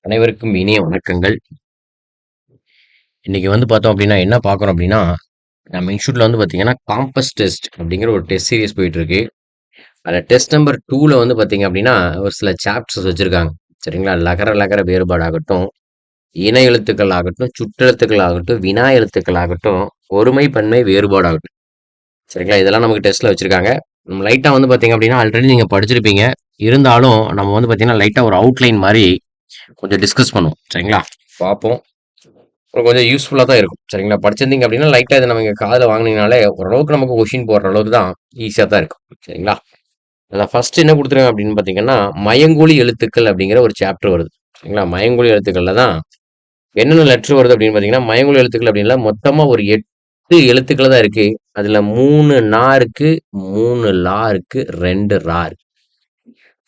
அனைவருக்கும் இனிய வணக்கங்கள். இன்னைக்கு பார்த்தோம் அப்படின்னா, என்ன பார்க்குறோம் அப்படின்னா, நம்ம இன்ஸ்டிடியூட்ல பார்த்தீங்கன்னா, காம்பஸ் டெஸ்ட் அப்படிங்கிற ஒரு டெஸ்ட் சீரிஸ் போயிட்டு இருக்கு. அதுல டெஸ்ட் நம்பர் 2ல பார்த்தீங்க அப்படின்னா, ஒரு சில சாப்டர்ஸ் வச்சிருக்காங்க. சரிங்களா? லகர, லகர வேறுபாடாகட்டும், இன எழுத்துக்கள் ஆகட்டும், சுட்டெழுத்துக்கள் ஆகட்டும், வினா எழுத்துக்கள் ஆகட்டும், ஒருமை, பன்மை, வேறுபாடாகட்டும். சரிங்களா? இதெல்லாம் நமக்கு டெஸ்ட்ல வச்சிருக்காங்க. நம்ம லைட்டா பார்த்தீங்க அப்படின்னா, ஆல்ரெடி நீங்க படிச்சிருப்பீங்க. இருந்தாலும் நம்ம பார்த்தீங்கன்னா, லைட்டா ஒரு அவுட்லைன் மாரி கொஞ்சம் டிஸ்கஸ் பண்ணுவோம். சரிங்களா? பார்ப்போம். கொஞ்சம் யூஸ்ஃபுல்லா தான் இருக்கும். சரிங்களா? படிச்சிருந்தீங்க அப்படின்னா, லைட்டா இத நம்ம இங்க காதுல வாங்குனீங்கனாலே, ஓரளவுக்கு நமக்கு கொஸ்டின் போடுற அளவுக்கு தான் ஈஸியா தான் இருக்கும். சரிங்களா? அதுல ஃபர்ஸ்ட் என்ன குடுத்துருக்காங்க அப்படின்னு பார்த்தீங்கன்னா, மயங்கொலி எழுத்துக்கள் அப்படிங்கிற ஒரு சாப்டர் வருது. சரிங்களா? மயங்கொலி எழுத்துக்கள்ல தான் என்னென்ன லெட்டர் வருது அப்படின்னு பார்த்தீங்கன்னா, மயங்கொலி எழுத்துக்கள் அப்படின்னா மொத்தமா ஒரு 8 எழுத்துக்கள் தான் இருக்கு. அதுல 3 னா இருக்கு, 3 லா இருக்கு, 2 ரா இருக்கு.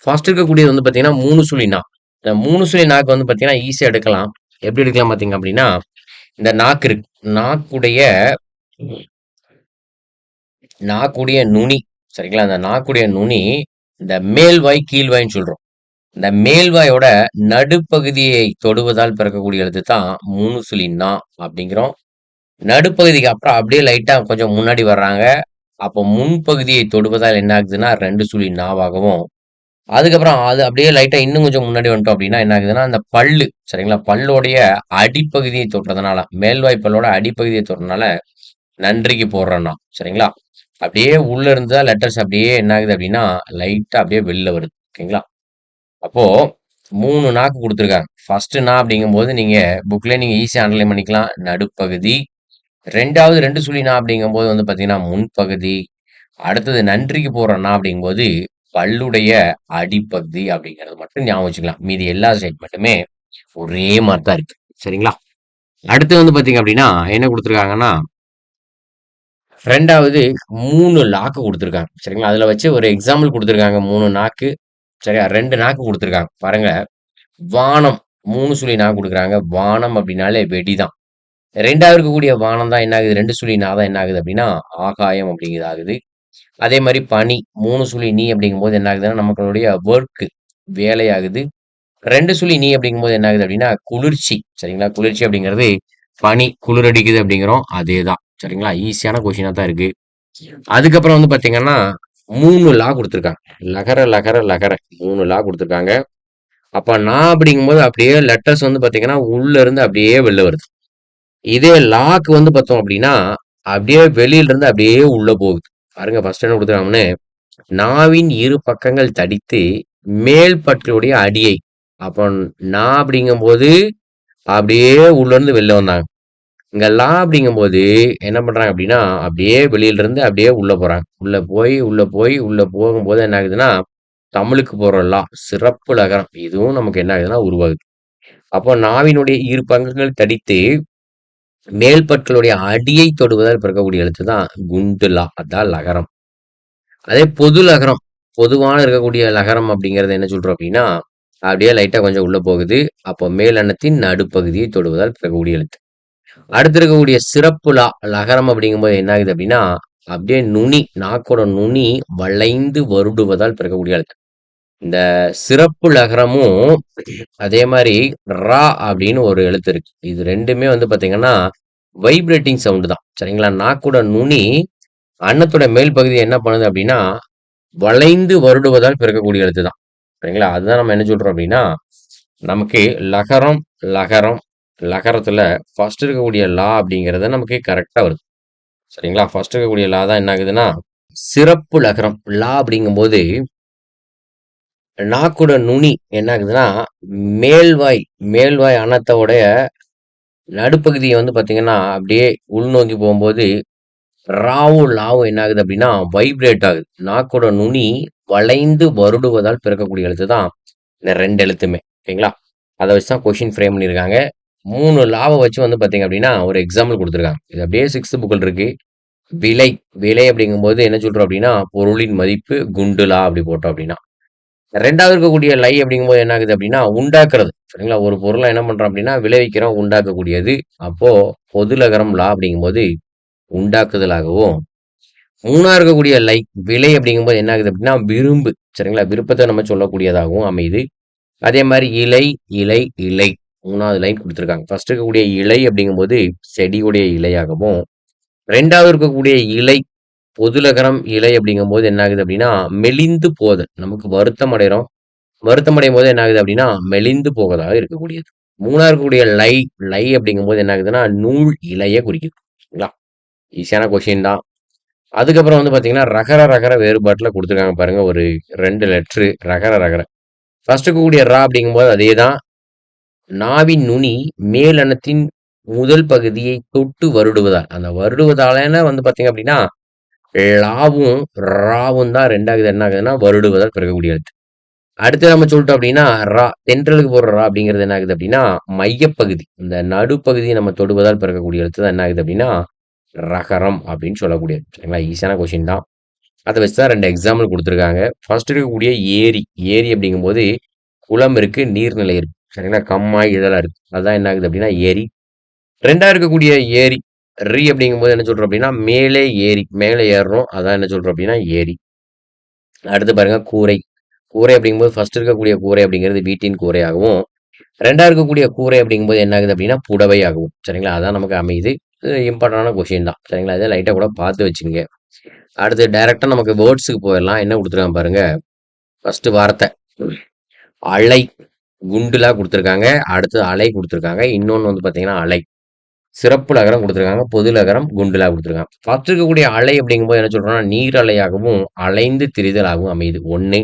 ஃபர்ஸ்ட் இருக்கக்கூடியது பார்த்தீங்கன்னா, 3 சுழி நா. இந்த 3 சுழி நாக்கு பார்த்தீங்கன்னா, ஈஸியா எடுக்கலாம். எப்படி எடுக்கலாம் பார்த்தீங்க அப்படின்னா, இந்த நாக்கு இருக்கு. நாக்குடைய நாக்குடைய நுனி. சரிங்களா? அந்த நாக்குடைய நுனி, இந்த மேல்வாய், கீழ்வாய்ன்னு சொல்றோம். இந்த மேல்வாயோட நடுப்பகுதியை தொடுவதால் பிறக்கக்கூடிய எழுத்து தான் 3 சுழி நா அப்படிங்கிறோம். நடுப்பகுதிக்கு அப்புறம் அப்படியே லைட்டா கொஞ்சம் முன்னாடி வர்றாங்க. அப்போ முன்பகுதியை தொடுவதால் என்ன ஆகுதுன்னா 2 சுழி நாவாகவும், அதுக்கப்புறம் அது அப்படியே லைட்டா இன்னும் கொஞ்சம் முன்னாடி வந்துட்டோம் அப்படின்னா என்ன ஆகுதுன்னா, அந்த பல்லு சரிங்களா? பல்லோடைய அடிப்பகுதியை தொடுறதுனால, மேல்வாய் பல்லோட அடிப்பகுதியை தொடுறதுனால நன்றிக்கு போடுற நா. சரிங்களா? அப்படியே உள்ள இருந்து தான் லெட்டர்ஸ் அப்படியே என்ன ஆகுது அப்படின்னா, லைட்டா அப்படியே வெளில வருது. ஓகேங்களா? அப்போ 3 நாக்கு குடுத்துருக்காங்க. ஃபர்ஸ்ட் நா அப்படிங்கும்போது நீங்க புக்லயே நீங்க ஈஸியா அண்டர்லைன் பண்ணிக்கலாம். நடுப்பகுதி. 2வது 2 சுழி நா அப்படிங்கும்போது பார்த்தீங்கன்னா, முன்பகுதி. அடுத்தது நன்றிக்கு போடுற நா அப்படிங்கும்போது, பல்லுடைய அடிப்பகுதி அப்படிங்கிறது மட்டும் ஞாபகம் வச்சுக்கலாம். மீதி எல்லா ஸ்டேட்மெண்ட்டுமே ஒரே மாரி தான் இருக்கு. சரிங்களா? அடுத்து பார்த்தீங்க அப்படின்னா, என்ன குடுத்துருக்காங்கன்னா 2வது 3 லாக்கு குடுத்துருக்காங்க. சரிங்களா? அதுல வச்சு ஒரு எக்ஸாம்பிள் குடுத்துருக்காங்க. 3 நாக்கு. சரியா? 2 நாக்கு குடுத்துருக்காங்க. பாருங்க. வானம். 3 சுழி நா குடுக்குறாங்க. வானம் அப்டின்னாலே வெடி தான். 2வது இருக்கக்கூடிய வானம் தான் என்ன ஆகுது? 2 சுழி நா தான் என்ன ஆகுது அப்டின்னா, ஆகாயம் அப்டிங்கிறது ஆகுது. அதே மாரி பனி. 3 சுழி நீ அப்டிங்கும்போது என்ன ஆகுதுன்னா, நமக்களுடைய வொர்க் வேலை ஆகுது. 2 சுழி நீ அப்டிங்கும்போது என்ன ஆகுது அப்டின்னா, குளிர்ச்சி. சரிங்களா? குளிர்ச்சி அப்டிங்கிறது பனி, குளிரடிக்குது அப்டிங்கிறோம். அதேதான். சரிங்களா? ஈஸியான கொஸ்டினா தான் இருக்கு. அதுக்கப்புறம் பார்த்தீங்கன்னா, 3 லா குடுத்துருக்காங்க. லகர, லகர, லகர 3 லா குடுத்துருக்காங்க. அப்ப நா அப்படிங்கும்போது அப்படியே லெட்டர்ஸ் பார்த்தீங்கன்னா, உள்ள இருந்து அப்படியே வெளில வருது. இதே லாக்கு பார்த்தோம் அப்படின்னா, அப்படியே வெளியில இருந்து அப்படியே உள்ள போகுது. பாருங்க ஃபர்ஸ்ட் என்ன குடுத்துருக்காங்கன்னு, நாவின் இரு பக்கங்கள் தடித்து, மேல் பற்களுடைய அடியை. அப்போ நா அப்படிங்கும்போது, அப்படியே உள்ள இருந்து வெளில வந்தாங்க. இங்க லா அப்படிங்கும்போது என்ன பண்றாங்க அப்படின்னா, அப்படியே வெளியில இருந்து அப்படியே உள்ள போறாங்க. உள்ள போகும்போது என்ன ஆகுதுன்னா, தமிழுக்கு போற லா, சிறப்பு லகரம். இதுவும் நமக்கு என்ன ஆகுதுன்னா உருவாகுது. அப்போ நாவினுடைய இரு பக்கங்கள் தடித்து, மேல் பற்களுடைய அடியை தொடுவதால் பிறக்கக்கூடிய எழுத்து தான் குண்டு லா. அதான் லகரம். அதே பொது லகரம். பொதுவான இருக்கக்கூடிய லகரம் அப்படிங்கிறது என்ன சொல்றோம் அப்படின்னா, அப்படியே லைட்டா கொஞ்சம் உள்ள போகுது. அப்போ மேல் அன்னத்தின் நடுப்பகுதியை தொடுவதால் பிறக்கக்கூடிய எழுத்து. அடுத்து இருக்கக்கூடிய சிறப்பு லகரம் அப்படிங்கும்போது என்ன ஆகுது அப்படின்னா, அப்படியே நுனி, நாக்கோட நுனி வளைந்து வருடுவதால் பிறக்கக்கூடிய எழுத்து. இந்த சிறப்பு லகரமும், அதே மாரி ரா அப்படின்னு ஒரு எழுத்து இருக்கு. இது 2மே பார்த்தீங்கன்னா, வைப்ரேட்டிங் சவுண்ட் தான். சரிங்களா? நாக்கோட நுனி அன்னத்தோட மேல் பகுதி என்ன பண்ணுது அப்படின்னா, வளைந்து வருடுவதால் பிறக்கக்கூடிய எழுத்து தான். சரிங்களா? அதுதான் நம்ம என்ன சொல்றோம் அப்படின்னா, நமக்கு லகரம், லகரம், லகரத்துல ஃபர்ஸ்ட் இருக்கக்கூடிய லா அப்படிங்கிறது நமக்கு கரெக்ட்டா வருது. சரிங்களா? ஃபர்ஸ்ட் இருக்கக்கூடிய லா தான் என்ன ஆகுதுன்னா, சிறப்பு லகரம். லா அப்படிங்கும்போது, நாக்கோட நுனி என்ன ஆகுதுன்னா, மேல்வாய் மேல்வாய் அன்னத்தோடைய நடுப்பகுதிய பார்த்தீங்கன்னா, அப்படியே உள்நோக்கி போம்போது, ராவும், லாவும் என்ன ஆகுது அப்படின்னா, வைப்ரேட் ஆகுது. நாக்கோட நுனி வளைந்து வருடுவதால் பிறக்கக்கூடிய எழுத்து தான் இந்த 2 எழுத்துமே. ஓகேங்களா? அத வச்சு தான் கொஸ்டின் ஃப்ரேம் பண்ணியிருக்காங்க. 3 லாவ வச்சு பார்த்தீங்க அப்படின்னா, ஒரு எக்ஸாம்பிள் குடுத்துருக்காங்க. இது அப்படியே 6த் புக்ல இருக்கு. விலை. விலை அப்படிங்கும்போது என்ன சொல்றோம் அப்படின்னா, பொருளின் மதிப்பு குண்டு லா அப்படி போட்டோம் அப்படின்னா. 2வது இருக்கக்கூடிய லை அப்படிங்கும்போது என்ன ஆகுது அப்படின்னா, உண்டாக்குறது. சரிங்களா? ஒரு பொருள என்ன பண்றோம் அப்படின்னா, விளைவிக்கிறோம், உண்டாக்கக்கூடியது. அப்போ பொதுலகரம் லா அப்படிங்கும்போது உண்டாக்குதலாகவும், 3ஆ இருக்கக்கூடிய லை, விலை அப்படிங்கும்போது என்ன ஆகுது அப்படின்னா, விரும்பு. சரிங்களா? விருப்பத்த நம்ம சொல்லக்கூடியதாகவும் அமையுது. அதே மாதிரி இலை, இலை, இலை 3வது லைன் குடுத்துருக்காங்க. ஃபர்ஸ்ட் இருக்கக்கூடிய இலை அப்படிங்கும்போது செடியுடைய இலையாகவும், 2வது இருக்கக்கூடிய இலை பொதுலகரம் இலை அப்படிங்கும்போது என்ன ஆகுது அப்படின்னா, மெலிந்து போதல். நமக்கு வருத்தம் அடைறோம். வருத்தம் அடையும்போது என்ன ஆகுது அப்படின்னா, மெலிந்து போவதாக இருக்கக்கூடியது. 3வது இருக்கக்கூடிய லை, லை அப்படிங்கும்போது என்ன ஆகுதுன்னா, நூல் இலைய குறிக்குது. சரிங்களா? ஈஸியான கொஸ்டின் தான். அதுக்கப்புறம் வந்து பார்த்தீங்கன்னா, ரகர, ரகர வேறுபாட்டுல குடுத்துருக்காங்க பாருங்க. ஒரு 2 லெட்டரு ரகர, ரகர. ஃபர்ஸ்ட் இருக்கக்கூடிய ரா அப்படிங்கும்போது அதேதான். நாவின் நுனி மேலெண்ணத்தின் முதல் பகுதியை தொட்டு வருடுவதால். அந்த வருடுவதாலனா வந்து பார்த்தீங்க அப்படின்னா, லாவும், ராவும் தான் 2வது என்ன ஆகுதுன்னா, வருடுவதால் பிறக்கக்கூடிய எழுத்து. அடுத்து நம்ம சொல்லிட்டோம் அப்படின்னா, ரா தென்றலுக்கு போடுற ரா அப்படிங்கிறது என்ன ஆகுது அப்படின்னா, மையப்பகுதி. இந்த நடுப்பகுதியை நம்ம தொடுவதால் பிறக்கக்கூடிய எழுத்து தான் என்ன ஆகுது அப்படின்னா, ரகரம் அப்படின்னு சொல்லக்கூடியது. சரிங்களா? ஈஸியான கொஸ்டின் தான். அத வச்சு தான் 2 எக்ஸாம்பிள் குடுத்துருக்காங்க. ஃபர்ஸ்ட் இருக்கக்கூடிய ஏரி. ஏரி அப்படிங்கும்போது, குளம் இருக்கு, நீர்நிலை இருக்கு. சரிங்களா? கம்மாய் இதெல்லாம் இருக்கு. அதான் என்ன ஆகுது அப்படின்னா ஏரி. 2வது இருக்கக்கூடிய ஏரி. அப்படிங்கும்போது என்ன சொல்றோம் அப்படின்னா, மேலே ஏரி. மேலே ஏறுறோம். அதான் என்ன சொல்றோம் அப்படின்னா ஏரி. அடுத்து பாருங்க கூரை. கூரை அப்படிங்கும்போது ஃபர்ஸ்ட் இருக்கக்கூடிய கூரை அப்படிங்கிறது வீட்டின் கூரையாகவும், 2வது இருக்கக்கூடிய கூரை அப்படிங்கும்போது என்ன ஆகுது அப்படின்னா, புடவையாகவும். சரிங்களா? அதான் நமக்கு அமையுது. இது இம்பார்ட்டன்டான கொஸ்டின் தான். சரிங்களா? இத லைட்டா கூட பார்த்து வச்சுக்கங்க. அடுத்து டைரக்ட்டா நமக்கு வேர்ட்ஸ்க்கு போயிரலாம். என்ன குடுத்துருக்காங்க பாருங்க. ஃபர்ஸ்ட் வார்த்தை. அலை. குண்டுலா குடுத்துருக்காங்க. அடுத்து அலை குடுத்துருக்காங்க. இன்னொன்னு வந்து பார்த்தீங்கன்னா, அலை. சிறப்பு நகரம் குடுத்துருக்காங்க. பொது நகரம் குண்டுலா குடுத்துருக்காங்க. ஃபர்ஸ்ட் இருக்கக்கூடிய அலை அப்படிங்கும்போது என்ன சொல்றோம்னா, நீர் அலையாகவும், அலைந்து திரிதலாகவும் அமையுது. 1.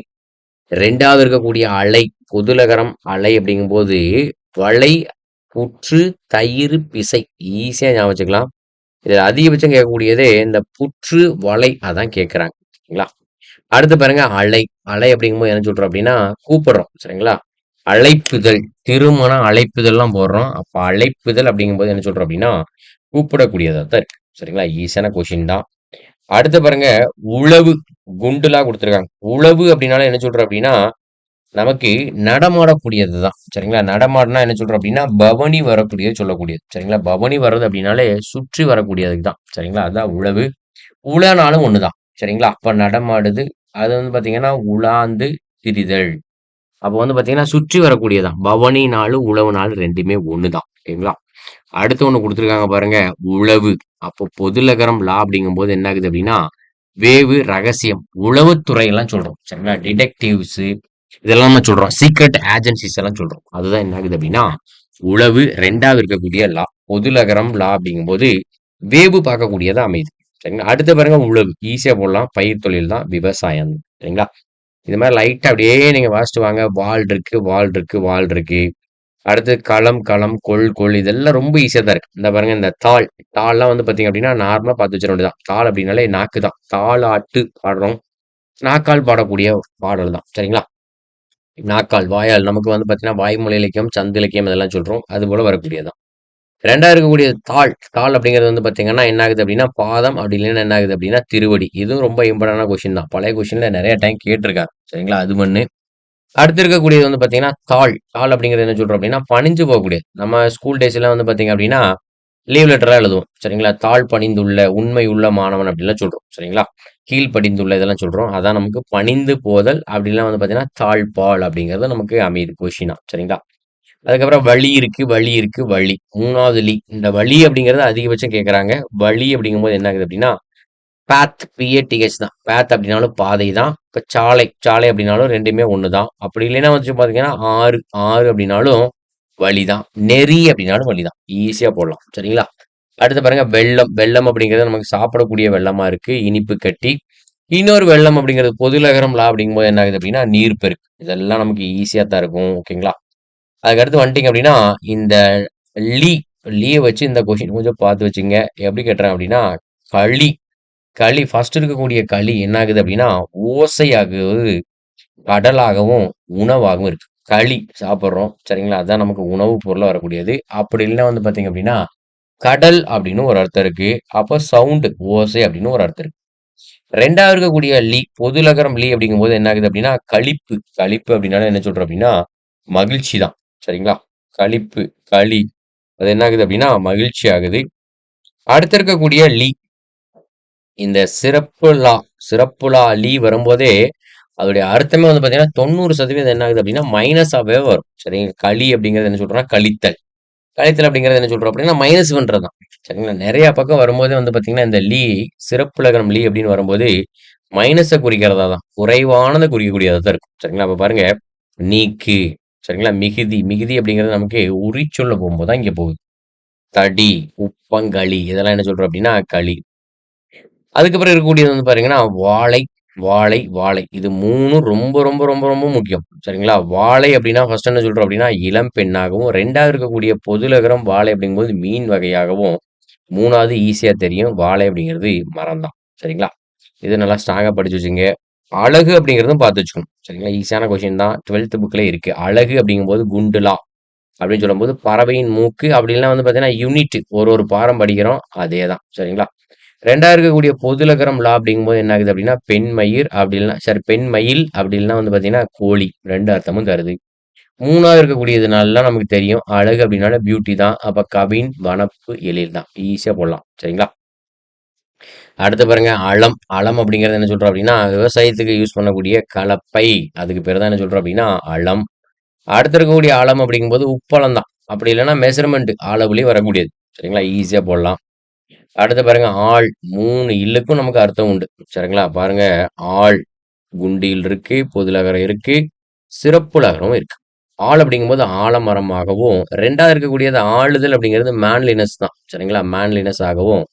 2வது இருக்கக்கூடிய அலை, பொதுலகரம் அலை அப்படிங்கும்போது, வளை, புற்று, தயிர், பிசை. ஈஸியா ஞாபகம் வச்சுக்கலாம். இதுல அதிகபட்சம் கேட்கக்கூடியது இந்த புற்று, வளை அதான் கேட்கறாங்க. சரிங்களா? அடுத்து பாருங்க அலை. அலை அப்படிங்கும்போது என்ன சொல்றோம் அப்படின்னா, கூப்பிடுறோம். சரிங்களா? அழைப்புதல். திருமண அழைப்புதல்லாம் போடுறோம். அப்ப அழைப்புதல் அப்படிங்கும்போது என்ன சொல்றோம் அப்படின்னா, கூப்பிடக்கூடியதா தான் இருக்கு. சரிங்களா? ஈஸியான கொஸ்டின் தான். அடுத்து பாருங்க, உழவு. குண்டுலா குடுத்துருக்காங்க. உழவு அப்படின்னாலே என்ன சொல்றோம் அப்படின்னா, நமக்கு நடமாடக்கூடியது தான். சரிங்களா? நடமாடுனா என்ன சொல்றோம் அப்படின்னா, பவனி வரக்கூடியது சொல்லக்கூடியது. சரிங்களா? பவனி வர்றது அப்படின்னாலே சுற்றி வரக்கூடியதுக்கு தான். சரிங்களா? அதான் உழவு. உழானாலும் ஒண்ணுதான். சரிங்களா? அப்ப நடமாடுது. அது வந்து பார்த்தீங்கன்னா, உலாந்து திரிதல். அப்ப வந்து பார்த்தீங்கன்னா, சுற்றி வரக்கூடியதுதான். பவனினாலும், உழவுனாலும் 2மே ஒண்ணுதான். ஓகேங்களா? அடுத்து ஒண்ணு குடுத்துருக்காங்க பாருங்க. உழவு. அப்போ பொதுலகரம் லா அப்படிங்கும்போது என்ன ஆகுது அப்படின்னா, வேவு, ரகசியம். உளவுத்துறைலாம் சொல்றோம். சரிங்களா? டிடெக்டிவ்ஸ் இதெல்லாம் நம்ம சொல்றோம். சீக்ரெட் ஏஜென்சிஸ் எல்லாம் சொல்றோம். அதுதான் என்ன ஆகுது அப்படின்னா, உளவு 2வது இருக்கக்கூடிய லா. பொதுலகரம் லா அப்படிங்கும்போது, வேவு பார்க்கக்கூடியதா அமையுது. சரிங்களா? அடுத்து பாருங்க உழவு. ஈஸியா போடலாம். பயிர் தொழில் தான். விவசாயம். சரிங்களா? இது மாரி லைட்டா அப்படியே நீங்க வாசிச்சுட்டு வாங்க. வாள் இருக்கு, வாள் இருக்கு, வாள் இருக்கு. அடுத்து களம், களம், கொள், கொள் இதெல்லாம் ரொம்ப ஈஸியா தான் இருக்கு. இந்த பாருங்க இந்த தாள். தாள்லாம் வந்து பார்த்தீங்க அப்படின்னா, நார்மலா பார்த்து வச்சிட வேண்டியதுதான். தாள் அப்படின்னாலே நாக்கு தான். தாலாட்டு பாடுறோம். நாக்கால் பாடக்கூடிய பாடல் தான். சரிங்களா? நாக்கால், வாயால் நமக்கு வந்து பார்த்தீங்கன்னா, வாய்மொழி இலக்கியம், சந்து இலக்கியம் இதெல்லாம் சொல்றோம். அதுபோல வரக்கூடியது தான். 2வது இருக்கக்கூடிய தாள். தாள் அப்படிங்கிறது வந்து பார்த்தீங்கன்னா, என்ன ஆகுது அப்படின்னா, பாதம் அப்படி இல்லைன்னா என்ன ஆகுது அப்படின்னா, திருவடி. இதுவும் ரொம்ப இம்பார்ட்டன்டான கொஸ்டின் தான். பழைய கொஸ்டின்ல நெறைய டைம் கேட்டுருக்காங்க. சரிங்களா? அது ஒண்ணு. அடுத்து இருக்கக்கூடியது வந்து பார்த்தீங்கன்னா, தாள். தாள் அப்படிங்கிறது என்ன சொல்றோம் அப்படின்னா, பணிஞ்சு போகக்கூடியது. நம்ம ஸ்கூல் டேஸ்லாம் வந்து பார்த்தீங்க அப்படின்னா, லீவ் லெட்டர்லாம் எழுதுவோம். சரிங்களா? தாழ் பணிந்துள்ள, உண்மை உள்ள மாணவன் அப்படின்லாம் சொல்றோம். சரிங்களா? கீழ் படிந்துள்ள இதெல்லாம் சொல்றோம். அதான் நமக்கு பணிந்து போதல் அப்படிலாம் வந்து பார்த்தீங்கன்னா, தாழ்பாள் அப்படிங்கிறது நமக்கு அமையுது கொஸ்டினா. சரிங்களா? அதுக்கப்புறம் வழி இருக்கு, வழி இருக்கு, வழி. 3வது லி. இந்த வழி அப்படிங்கிறது அதிகபட்சம் கேட்கறாங்க. வழி அப்படிங்கும்போது என்ன ஆகுது அப்படின்னா, பாத் பிஏடிஹெச் தான். பாத் அப்படின்னாலும் பாதை தான். இப்ப சாலை, சாலை அப்படின்னாலும் 2மே ஒண்ணு தான். அப்படி இல்லைன்னா வந்து பார்த்தீங்கன்னா, ஆறு, ஆறு அப்படின்னாலும் வழிதான். நெறி அப்படின்னாலும் வழிதான். ஈஸியா போடலாம். சரிங்களா? அடுத்து பாருங்க வெல்லம். வெல்லம் அப்படிங்கிறது நமக்கு சாப்பிடக்கூடிய வெல்லமா இருக்கு. இனிப்பு கட்டி. இன்னொரு வெல்லம் அப்படிங்கிறது பொதுலகரம் லா அப்படிங்கும்போது என்ன ஆகுது அப்படின்னா, நீர்ப்பெருக்கு. இதெல்லாம் நமக்கு ஈஸியா தான் இருக்கும். ஓகேங்களா? அதுக்கடுத்து வந்துட்டீங்க அப்படின்னா, இந்த லீ லீய வச்சு இந்த கொஸ்டின் கொஞ்சம் பார்த்து வச்சுக்கங்க. எப்படி கேட்கிறேன் அப்படின்னா, களி களி ஃபர்ஸ்ட் இருக்கக்கூடிய களி என்ன ஆகுது அப்படின்னா, ஓசையாகுவது கடலாகவும், உணவாகவும் இருக்கு. களி சாப்பிடுறோம். சரிங்களா? அதான் நமக்கு உணவு பொருளா வரக்கூடியது. அப்படி இல்லைன்னா வந்து பார்த்தீங்க அப்படின்னா, கடல் அப்படின்னு ஒரு அர்த்தம் இருக்கு. அப்ப சவுண்ட் ஓசை அப்படின்னு ஒரு அர்த்தம் இருக்கு. 2வது இருக்கக்கூடிய லீ பொதுலகரம் லீ அப்படிங்கும்போது என்ன ஆகுது அப்படின்னா, களிப்பு. களிப்பு அப்படின்னாலே என்ன சொல்றோம் அப்படின்னா, மகிழ்ச்சி தான். சரிங்களா? களிப்பு, களி அது என்ன ஆகுது அப்படின்னா, மகிழ்ச்சி ஆகுது. அடுத்து இருக்கக்கூடிய லீ இந்த சிறப்பு லா லீ வரும்போதே அதோடைய அர்த்தமே வந்து பார்த்தீங்கன்னா 90% என்ன ஆகுது அப்படின்னா மைனஸாவே வரும். சரிங்களா? களி அப்படிங்கிறது என்ன சொல்றோம்னா கழித்தல். கழித்தல் அப்படிங்கிறது என்ன சொல்றோம் அப்படின்னா மைனஸ் பண்றது தான். சரிங்களா? நெறைய பக்கம் வரும்போதே வந்து பார்த்தீங்கன்னா, இந்த சிறப்புலகரம் அப்படின்னு வரும்போது மைனஸ குறிக்கிறதா தான். குறைவானத குறிக்கக்கூடியதா தான் இருக்கும். சரிங்களா? அப்ப பாருங்க, நீக்கு, சரிங்களா? மிகுதி, மிகுதி அப்படிங்கிறது நமக்கு உரிச்சொல்ல போகும்போது தான் இங்க போகுது. தடி, உப்பங்களி இதெல்லாம் என்ன சொல்றோம் அப்படின்னா களி. அதுக்கப்புறம் இருக்கக்கூடியது வந்து பாத்தீங்கன்னா, வாழை, வாழை, வாழை. இது 3ம் ரொம்ப, ரொம்ப, ரொம்ப, ரொம்ப முக்கியம். சரிங்களா? வாழை அப்படின்னா ஃபர்ஸ்ட் என்ன சொல்றோம் அப்படின்னா, இளம் பெண்ணாகவும், 2வது இருக்கக்கூடிய பொதுலகரம் வாழை அப்படிங்கும்போது மீன் வகையாகவும், 3வது ஈஸியா தெரியும். வாழை அப்படிங்கிறது மரம் தான். சரிங்களா? இது நல்லா ஸ்ட்ராங்கா படிச்சு வச்சுங்க. அழகு அப்படிங்கிறதும் பார்த்து வச்சுக்கணும். சரிங்களா? ஈஸியான கொஸ்டின் தான். 12த் புக்ல இருக்கு. அழகு அப்படிங்கும்போது குண்டுலா அப்படின்னு சொல்லும்போது பறவையின் மூக்கு அப்படி இல்லைன்னா வந்து பார்த்தீங்கன்னா, யூனிட் ஒரு பாடம் படிக்கிறோம். அதேதான். சரிங்களா? 2வது இருக்கக்கூடிய பொதுலகரம் லா அப்படிங்கும்போது என்ன ஆகுது அப்படின்னா, பெண்மயிர் அப்படி இல்லைன்னா பெண் மயில் அப்படி இல்லைன்னா வந்து பார்த்தீங்கன்னா, கோழி 2 அர்த்தமும் தருது. 3வது இருக்கக்கூடியதுனாலாம் நமக்கு தெரியும். அழகு அப்படின்னாலே பியூட்டி தான். அப்ப கவின், வனப்பு, எழில் தான். ஈஸியா போடலாம். சரிங்களா? அடுத்து பாருங்க அளம். அளம் அப்படிங்கிறது என்ன சொல்றோம் அப்படின்னா, விவசாயத்துக்கு யூஸ் பண்ணக்கூடிய கலப்பை. அதுக்கு பேரு தான் என்ன சொல்றோம் அப்படின்னா, அளம். அடுத்து இருக்கக்கூடிய அளம் அப்படிங்கும்போது உப்பளம் தான். அப்படி இல்லைன்னா மெஷர்மென்ட் அளவுலயும் வரக்கூடியது. சரிங்களா? ஈஸியா போடலாம். அடுத்து பாருங்க ஆள். 3 இல்லுக்கும் நமக்கு அர்த்தம் உண்டு. சரிங்களா? பாருங்க ஆள். குண்டில் இருக்கு, பொதுலகரம் இருக்கு, சிறப்புலகரம் இருக்கு. ஆள் அப்படிங்கும்போது ஆலமரமாகவும், 2வது இருக்கக்கூடியது ஆளுதல் அப்படிங்கிறது மேன்லினஸ் தான். சரிங்களா? மேன்லினஸ் ஆகவும்,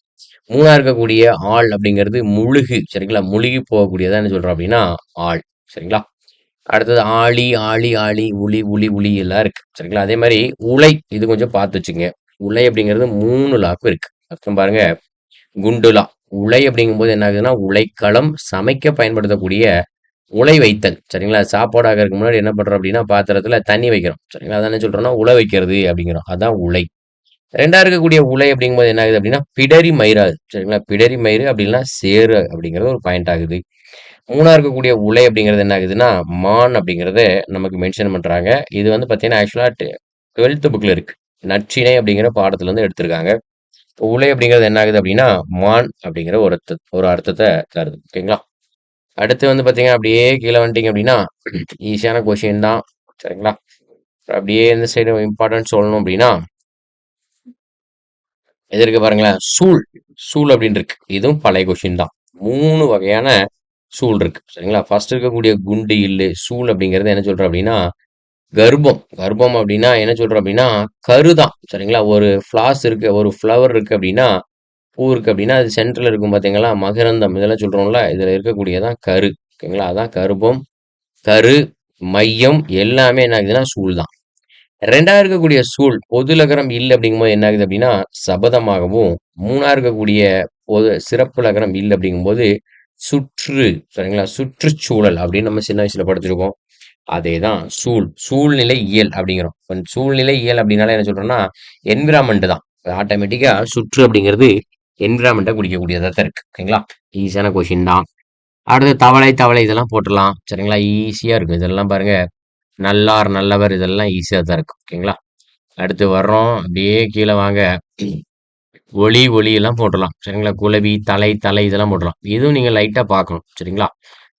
3வது இருக்கக்கூடிய ஆள் அப்படிங்கிறது முழுகு. சரிங்களா? முழுகி போகக்கூடியதா என்ன சொல்றோம் அப்படின்னா, ஆள். சரிங்களா? அடுத்தது ஆழி, ஆழி, ஆழி, உளி, உளி, உளி எல்லாம் இருக்கு. சரிங்களா? அதே மாரி உலை இது கொஞ்சம் பார்த்து வச்சுக்கங்க. உலை அப்படிங்கிறது 3 லாக்கும் இருக்கு. அப்புறம் பாருங்க குண்டுலா. உலை அப்படிங்கும்போது என்ன ஆகுதுன்னா, உலைக்களம் சமைக்க பயன்படுத்தக்கூடிய உலை வைத்தல். சரிங்களா? சாப்பாடு ஆகறதுக்கு முன்னாடி என்ன பண்றோம் அப்படின்னா, பாத்திரத்துல தண்ணி வைக்கிறோம். சரிங்களா? அதான் என்ன சொல்றோம்னா, உல வைக்கிறது அப்படிங்கிறோம். அதான் உலை. 2வது இருக்கக்கூடிய உலை அப்படிங்கும்போது என்ன ஆகுது அப்படின்னா, பிடரி மயிர் ஆகுது. சரிங்களா? பிடரி மயிரு அப்படி இல்லன்னா சேறு அப்படிங்கிறது ஒரு பாயிண்ட் ஆகுது. 3வது இருக்கக்கூடிய உலை அப்படிங்கிறது என்ன ஆகுதுன்னா, மான் அப்படிங்கிறத நமக்கு மென்ஷன் பண்றாங்க. இது வந்து பார்த்தீங்கன்னா, ஆக்சுவலா 12த் புக்ல இருக்கு. நற்றிணை அப்படிங்கிற பாடத்துல இருந்து எடுத்திருக்காங்க. உலை அப்படிங்கிறது என்ன ஆகுது அப்படின்னா, மான் அப்படிங்கிற ஒரு அர்த்தத்த தருது. ஓகேங்களா? அடுத்து வந்து பார்த்தீங்க அப்படியே கீழ வந்துட்டீங்க அப்படின்னா, ஈஸியான கொஸ்டின் தான். சரிங்களா? அப்படியே இந்த சைடு இம்பார்ட்டன்ட் சொல்லணும் அப்படின்னா, இது இருக்கு பாருங்களேன். சூல். சூல் அப்படின்னு இருக்கு. இதுவும் பழைய கொஸ்டின் தான். 3 வகையான சூல் இருக்கு. சரிங்களா? ஃபர்ஸ்ட் இருக்கக்கூடிய குண்டு இல்லு, சூல் அப்படிங்கிறது என்ன சொல்றோம் அப்படின்னா, கர்ப்பம். கர்ப்பம் அப்படின்னா என்ன சொல்றோம் அப்படின்னா, கரு தான். சரிங்களா? ஒரு இருக்கு, ஒரு ஃப்ளவர் இருக்கு அப்படின்னா, பூ இருக்கு அப்படின்னா, அது சென்டர்ல இருக்கும் பார்த்தீங்களா? மகரந்தம் இதெல்லாம் சொல்றோம்ல, இதுல இருக்கக்கூடியதான் கரு. ஓகேங்களா? அதான் கருப்பம். கரு, மையம் எல்லாமே என்ன ஆகுதுன்னா சூல் தான். 2வது இருக்கக்கூடிய சூல் பொதுலகரம் இல் அப்படிங்கும்போது என்ன ஆகுது அப்படின்னா சபதமாகவும், 3வது இருக்கக்கூடிய சிறப்பு லகரம் இல் அப்படிங்கும்போது சுற்று. சரிங்களா? சுற்றுச்சூழல் அப்படின்னு நம்ம சின்ன வயசுல படிச்சிருக்கோம். அதேதான் சூழ்நிலை இயல் அப்படிங்கிறோம். இப்ப சூழ்நிலை இயல் அப்படின்னாலே என்ன சொல்றோம்னா என்விரான்மெண்ட் தான். ஆட்டோமேட்டிக்கா சுற்று அப்படிங்கிறது என்விரான்மெண்ட்டை குறிக்கக்கூடியதா தான் இருக்கு. ஓகேங்களா? ஈஸியான கொஸ்டின் தான். அடுத்து தவளை, தவளை இதெல்லாம் போட்டுடலாம். சரிங்களா? ஈஸியா இருக்கும். இதெல்லாம் பாருங்க. நல்லார், நல்லவர் இதெல்லாம் ஈஸியா தான் இருக்கும். ஓகேங்களா? அடுத்து வர்றோம். அப்படியே கீழ வாங்க. ஒளி, ஒளி எல்லாம் போட்டுறலாம். சரிங்களா? குளவி, தலை, தலை இதெல்லாம் போட்டுறலாம். இதுவும் நீங்க லைட்டா பார்க்கணும். சரிங்களா?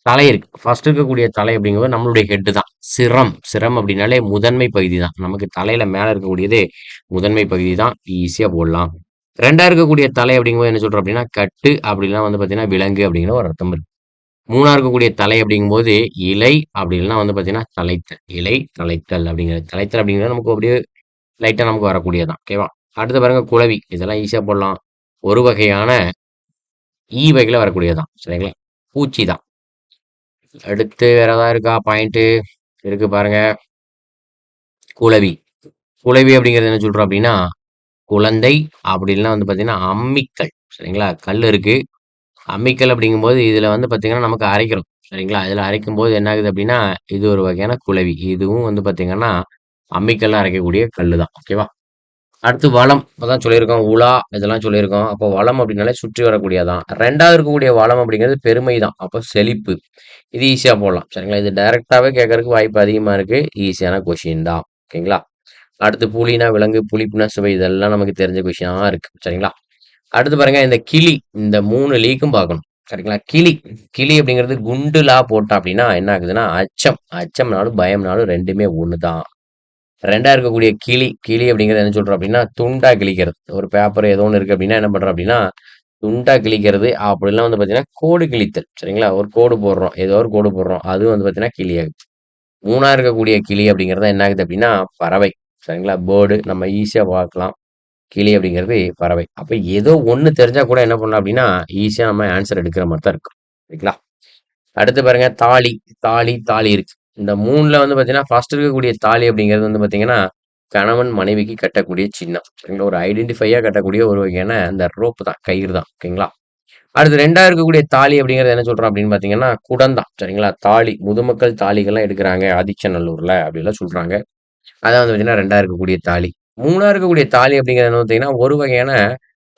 தலை இருக்கு. ஃபர்ஸ்ட் இருக்கக்கூடிய தலை அப்படிங்கிறது நம்மளுடைய ஹெட் தான். சிரம். சிரம் அப்படின்னாலே முதன்மை பகுதி தான். நமக்கு தலையில மேல இருக்கக்கூடியதே முதன்மை பகுதி தான். ஈஸியா போடலாம். 2வது இருக்கக்கூடிய தலை அப்படிங்கும்போது என்ன சொல்றோம் அப்படின்னா, கட்டு அப்படின்னா வந்து பார்த்தீங்கன்னா, விலங்கு அப்படிங்கிற ஒரு அர்த்தம் இருக்கு. 3வது இருக்கக்கூடிய தலை அப்படிங்கும்போது, இலை அப்படி இல்லன்னா வந்து பார்த்தீங்கன்னா, தழைத்தல். இலை, தழைத்தல் அப்படிங்கிறது. தழைத்தல் அப்படிங்கிறது நமக்கு அப்படியே லைட்டா நமக்கு வரக்கூடியது தான். ஓகேவா? அடுத்து பாருங்க குளவி. இதெல்லாம் ஈஸியா போடலாம். ஒரு வகையான வகையில வரக்கூடியது தான். சரிங்களா? பூச்சி தான். அடுத்து வேற ஏதாவது இருக்கா பாயிண்ட்டு? இருக்கு பாருங்க. குளவி. குளவி அப்படிங்கிறது என்ன சொல்றோம் அப்படின்னா, குழந்தை அப்படி இல்லன்னா வந்து பார்த்தீங்கன்னா, அம்மிக்கல். சரிங்களா? கல் இருக்கு. அம்மிக்கல் அப்படிங்கும்போது, இதுல வந்து பார்த்தீங்கன்னா, நமக்கு அரைக்கிறோம். சரிங்களா? இதுல அரைக்கும்போது என்ன ஆகுது அப்படின்னா, இது ஒரு வகையான குளவி. இதுவும் வந்து பார்த்தீங்கன்னா, அம்மிக்கல்ல அரைக்கக்கூடிய கல்லு தான். ஓகேவா? அடுத்து வளம். இப்பதான் சொல்லியிருக்கோம். உலா இதெல்லாம் சொல்லியிருக்கோம். அப்போ வளம் அப்படின்னாலே சுற்றி வரக்கூடியதான். 2வது இருக்கக்கூடிய வளம் அப்படிங்கிறது பெருமை தான். அப்போ செழிப்பு. இது ஈஸியா போடலாம். சரிங்களா? இது டைரக்ட்டாவே கேட்கறதுக்கு வாய்ப்பு அதிகமா இருக்கு. ஈஸியான கொஸ்டின் தான். ஓகேங்களா? அடுத்து புலினா விலங்கு, புளிப்புனா சுவை இதெல்லாம் நமக்கு தெரிஞ்ச கொஸ்டினா இருக்கு. சரிங்களா? அடுத்து பாருங்க இந்த கிளி. இந்த 3 லீக்கும் பார்க்கணும். சரிங்களா? கிளி. கிளி அப்படிங்கிறது குண்டு லா போட்டோம் அப்படின்னா என்ன ஆகுதுன்னா, அச்சம். அச்சம்னாலும், பயம்னாலும் 2மே ஒண்ணு தான். 2ஆ இருக்கக்கூடிய கிளி. கிளி அப்படிங்கிறது என்ன சொல்றோம் அப்படின்னா, துண்டா கிழிக்கிறது. ஒரு பேப்பர் ஏதோ ஒண்ணு இருக்கு அப்படின்னா என்ன பண்றோம் அப்படின்னா, துண்டா கிழிக்கிறது. அப்படிலாம் வந்து பார்த்தீங்கன்னா, கோடு கிழித்தல். சரிங்களா? ஒரு கோடு போடுறோம். ஏதோ ஒரு கோடு போடுறோம். அது வந்து பார்த்தீங்கன்னா, கிளி ஆகுது. 3ஆ இருக்கக்கூடிய கிளி அப்படிங்கிறது என்ன ஆகுது அப்படின்னா, பறவை. சரிங்களா? பேர்டு நம்ம ஈஸியா பார்க்கலாம். கிளி அப்படிங்கிறது பறவை. அப்ப ஏதோ ஒண்ணு தெரிஞ்சா கூட என்ன பண்ணலாம் அப்படின்னா, ஈஸியா நம்ம ஆன்ஸர் எடுக்கிற மாரி தான் இருக்கும். சரிங்களா? அடுத்து பாருங்க தாலி, தாலி இருக்கு. இந்த 3ல வந்து பார்த்தீங்கன்னா, ஃபர்ஸ்ட் இருக்கக்கூடிய தாலி அப்படிங்கிறது வந்து பார்த்தீங்கன்னா, கணவன் மனைவிக்கு கட்டக்கூடிய சின்னம். சரிங்களா? ஒரு ஐடென்டிஃபையா கட்டக்கூடிய ஒரு வகையான அந்த ரோப் தான், கயிறு தான். ஓகேங்களா? அடுத்து 2ஆ இருக்கக்கூடிய தாலி அப்படிங்கிறது என்ன சொல்றோம் அப்படின்னு பார்த்தீங்கன்னா, குடம் தான். சரிங்களா? தாலி, முதுமக்கள் தாலிகள்லாம் எடுக்குறாங்க ஆதிச்சநல்லூர்ல அப்படிலாம் சொல்றாங்க. அதான் வந்து பார்த்தீங்கன்னா 2ஆ இருக்கக்கூடிய தாலி. 3ஆ இருக்கக்கூடிய தாலி அப்படிங்கிறது என்ன பார்த்தீங்கன்னா, ஒரு வகையான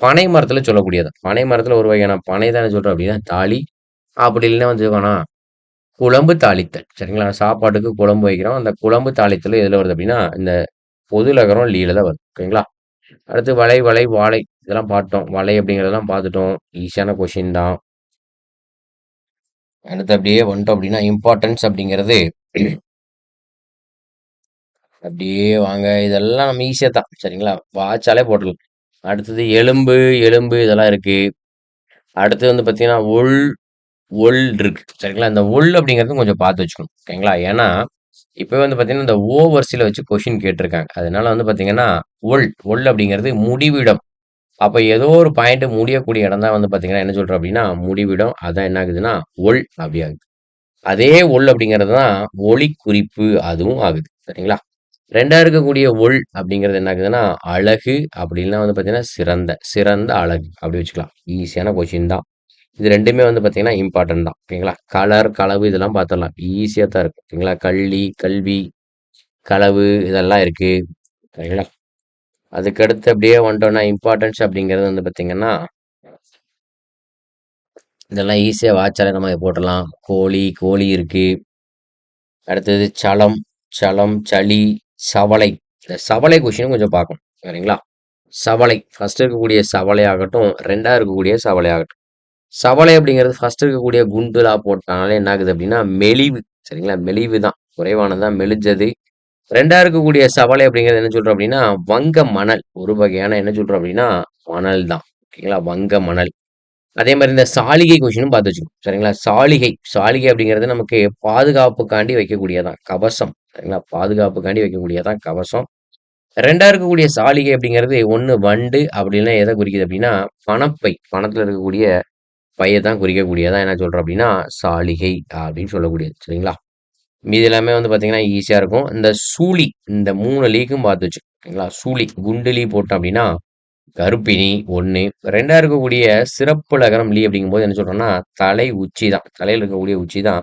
பனை மரத்தில சொல்லக்கூடியது. பனை மரத்தில ஒரு வகையான பனை தான் என்ன சொல்றோம் அப்படின்னா தாலி. அப்படி இல்லைன்னா வந்து வேணாம் குழம்பு தாளித்தல். சரிங்களா? சாப்பாட்டுக்கு குழம்பு வைக்கிறோம். அந்த குழம்பு தாளித்தல் எதுல வருது அப்படின்னா, இந்த பொதுலகரம் லீல தான் வருது. ஓகேங்களா? அடுத்து வாழை இதெல்லாம் பார்த்தோம். வலை அப்படிங்கிறதெல்லாம் பார்த்துட்டோம். ஈஸியான கொஸ்டின் தான். அடுத்து அப்படியே வந்துட்டோம் அப்படின்னா, இம்பார்ட்டன்ஸ் அப்படிங்கிறது அப்படியே வாங்க. இதெல்லாம் நம்ம ஈஸியா தான். சரிங்களா? வாச்சாலே போட்டுடலாம். அடுத்தது எலும்பு, இதெல்லாம் இருக்கு. அடுத்து வந்து பார்த்தீங்கன்னா, ஒல் இருக்கு. சரிங்களா? இந்த ஒல் அப்படிங்கிறது கொஞ்சம் பார்த்து வச்சுக்கணும். ஓகேங்களா? ஏன்னா, இப்பவே வந்து பார்த்தீங்கன்னா, இந்த ஓ வரிசையில வச்சு கொஸ்டின் கேட்டிருக்காங்க. அதனால வந்து பார்த்தீங்கன்னா, ஒல் அப்படிங்கிறது முடிவிடம். அப்ப ஏதோ ஒரு பாயிண்ட் முடியக்கூடிய இடம் தான் வந்து பார்த்தீங்கன்னா, என்ன சொல்றோம் அப்படின்னா, முடிவிடம். அதான் என்ன ஆகுதுன்னா, ஒல் அப்படி ஆகுது. அதே ஒல் அப்படிங்கிறது தான் ஒளிக்குறிப்பு. அதுவும் ஆகுது. சரிங்களா? 2ஆ இருக்கக்கூடிய ஒல் அப்படிங்கிறது என்ன ஆகுதுன்னா, அழகு அப்படி இல்லன்னா வந்து பார்த்தீங்கன்னா, சிறந்த அழகு அப்படி வச்சுக்கலாம். ஈஸியான கொஸ்டின் தான். இது 2மே வந்து பார்த்தீங்கன்னா, இம்பார்ட்டன்ட் தான். ஓகேங்களா? கலர், களவு இதெல்லாம் பார்த்துடலாம். ஈஸியா தான் இருக்கு. ஓகேங்களா? கல்வி, களவு இதெல்லாம் இருக்கு. சரிங்களா? அதுக்கடுத்து அப்படியே வந்துட்டோம்னா, இம்பார்ட்டன்ஸ் அப்படிங்கிறது வந்து பார்த்தீங்கன்னா, இதெல்லாம் ஈஸியா வாட்சாலே நம்ம போட்டுடலாம். கோழி இருக்கு. அடுத்தது சளி, சவலை. இந்த சவலை கொஸ்டினும் கொஞ்சம் பார்க்கணும். சரிங்களா? சவலை ஃபர்ஸ்ட் இருக்கக்கூடிய சவலை ஆகட்டும், 2ஆ இருக்கக்கூடிய சவலை ஆகட்டும். சவலை அப்படிங்கிறது ஃபர்ஸ்ட் இருக்கக்கூடிய குண்டுலா போட்டாலே என்ன ஆகுது அப்படின்னா, மெலிவு. சரிங்களா? மெலிவு தான். குறைவானது தான் மெலிஞ்சது. 2ஆ இருக்கக்கூடிய சவலை அப்படிங்கிறது என்ன சொல்றோம் அப்படின்னா, வங்க மணல். ஒரு வகையான என்ன சொல்றோம் அப்படின்னா, மணல் தான். ஓகேங்களா? வங்க மணல். அதே மாரி இந்த சாளிகை கொஸ்டினும் பார்த்து வச்சுக்கணும். சரிங்களா? சாளிகை அப்படிங்கிறது நமக்கு பாதுகாப்புக்காண்டி வைக்கக்கூடியதான். கவசம். சரிங்களா? பாதுகாப்புக்காண்டி வைக்கக்கூடியதான் கவசம். 2ஆ இருக்கக்கூடிய சாளிகை அப்படிங்கிறது ஒண்ணு வண்டு அப்படி இல்லைன்னா எத குறிக்குது அப்படின்னா, பணப்பை. பணத்துல இருக்கக்கூடிய பைய தான் குறிக்கக்கூடியதா என்ன சொல்றோம் அப்படின்னா, சாளிகை அப்படின்னு சொல்லக்கூடியது. சரிங்களா? மீதி எல்லாமே வந்து பார்த்தீங்கன்னா, ஈஸியா இருக்கும். இந்த சூளி இந்த 3 லீக்கும் பார்த்து வச்சுக்கணும். ஓகேங்களா? சூளி குண்டு லீ போட்டோம் அப்படின்னா, கருப்பினி 1. 2ஆ இருக்கக்கூடிய சிறப்பு லகரம் லீ அப்படிங்கும்போது என்ன சொல்றோம்னா, தலை உச்சி தான். தலையில இருக்கக்கூடிய உச்சி தான்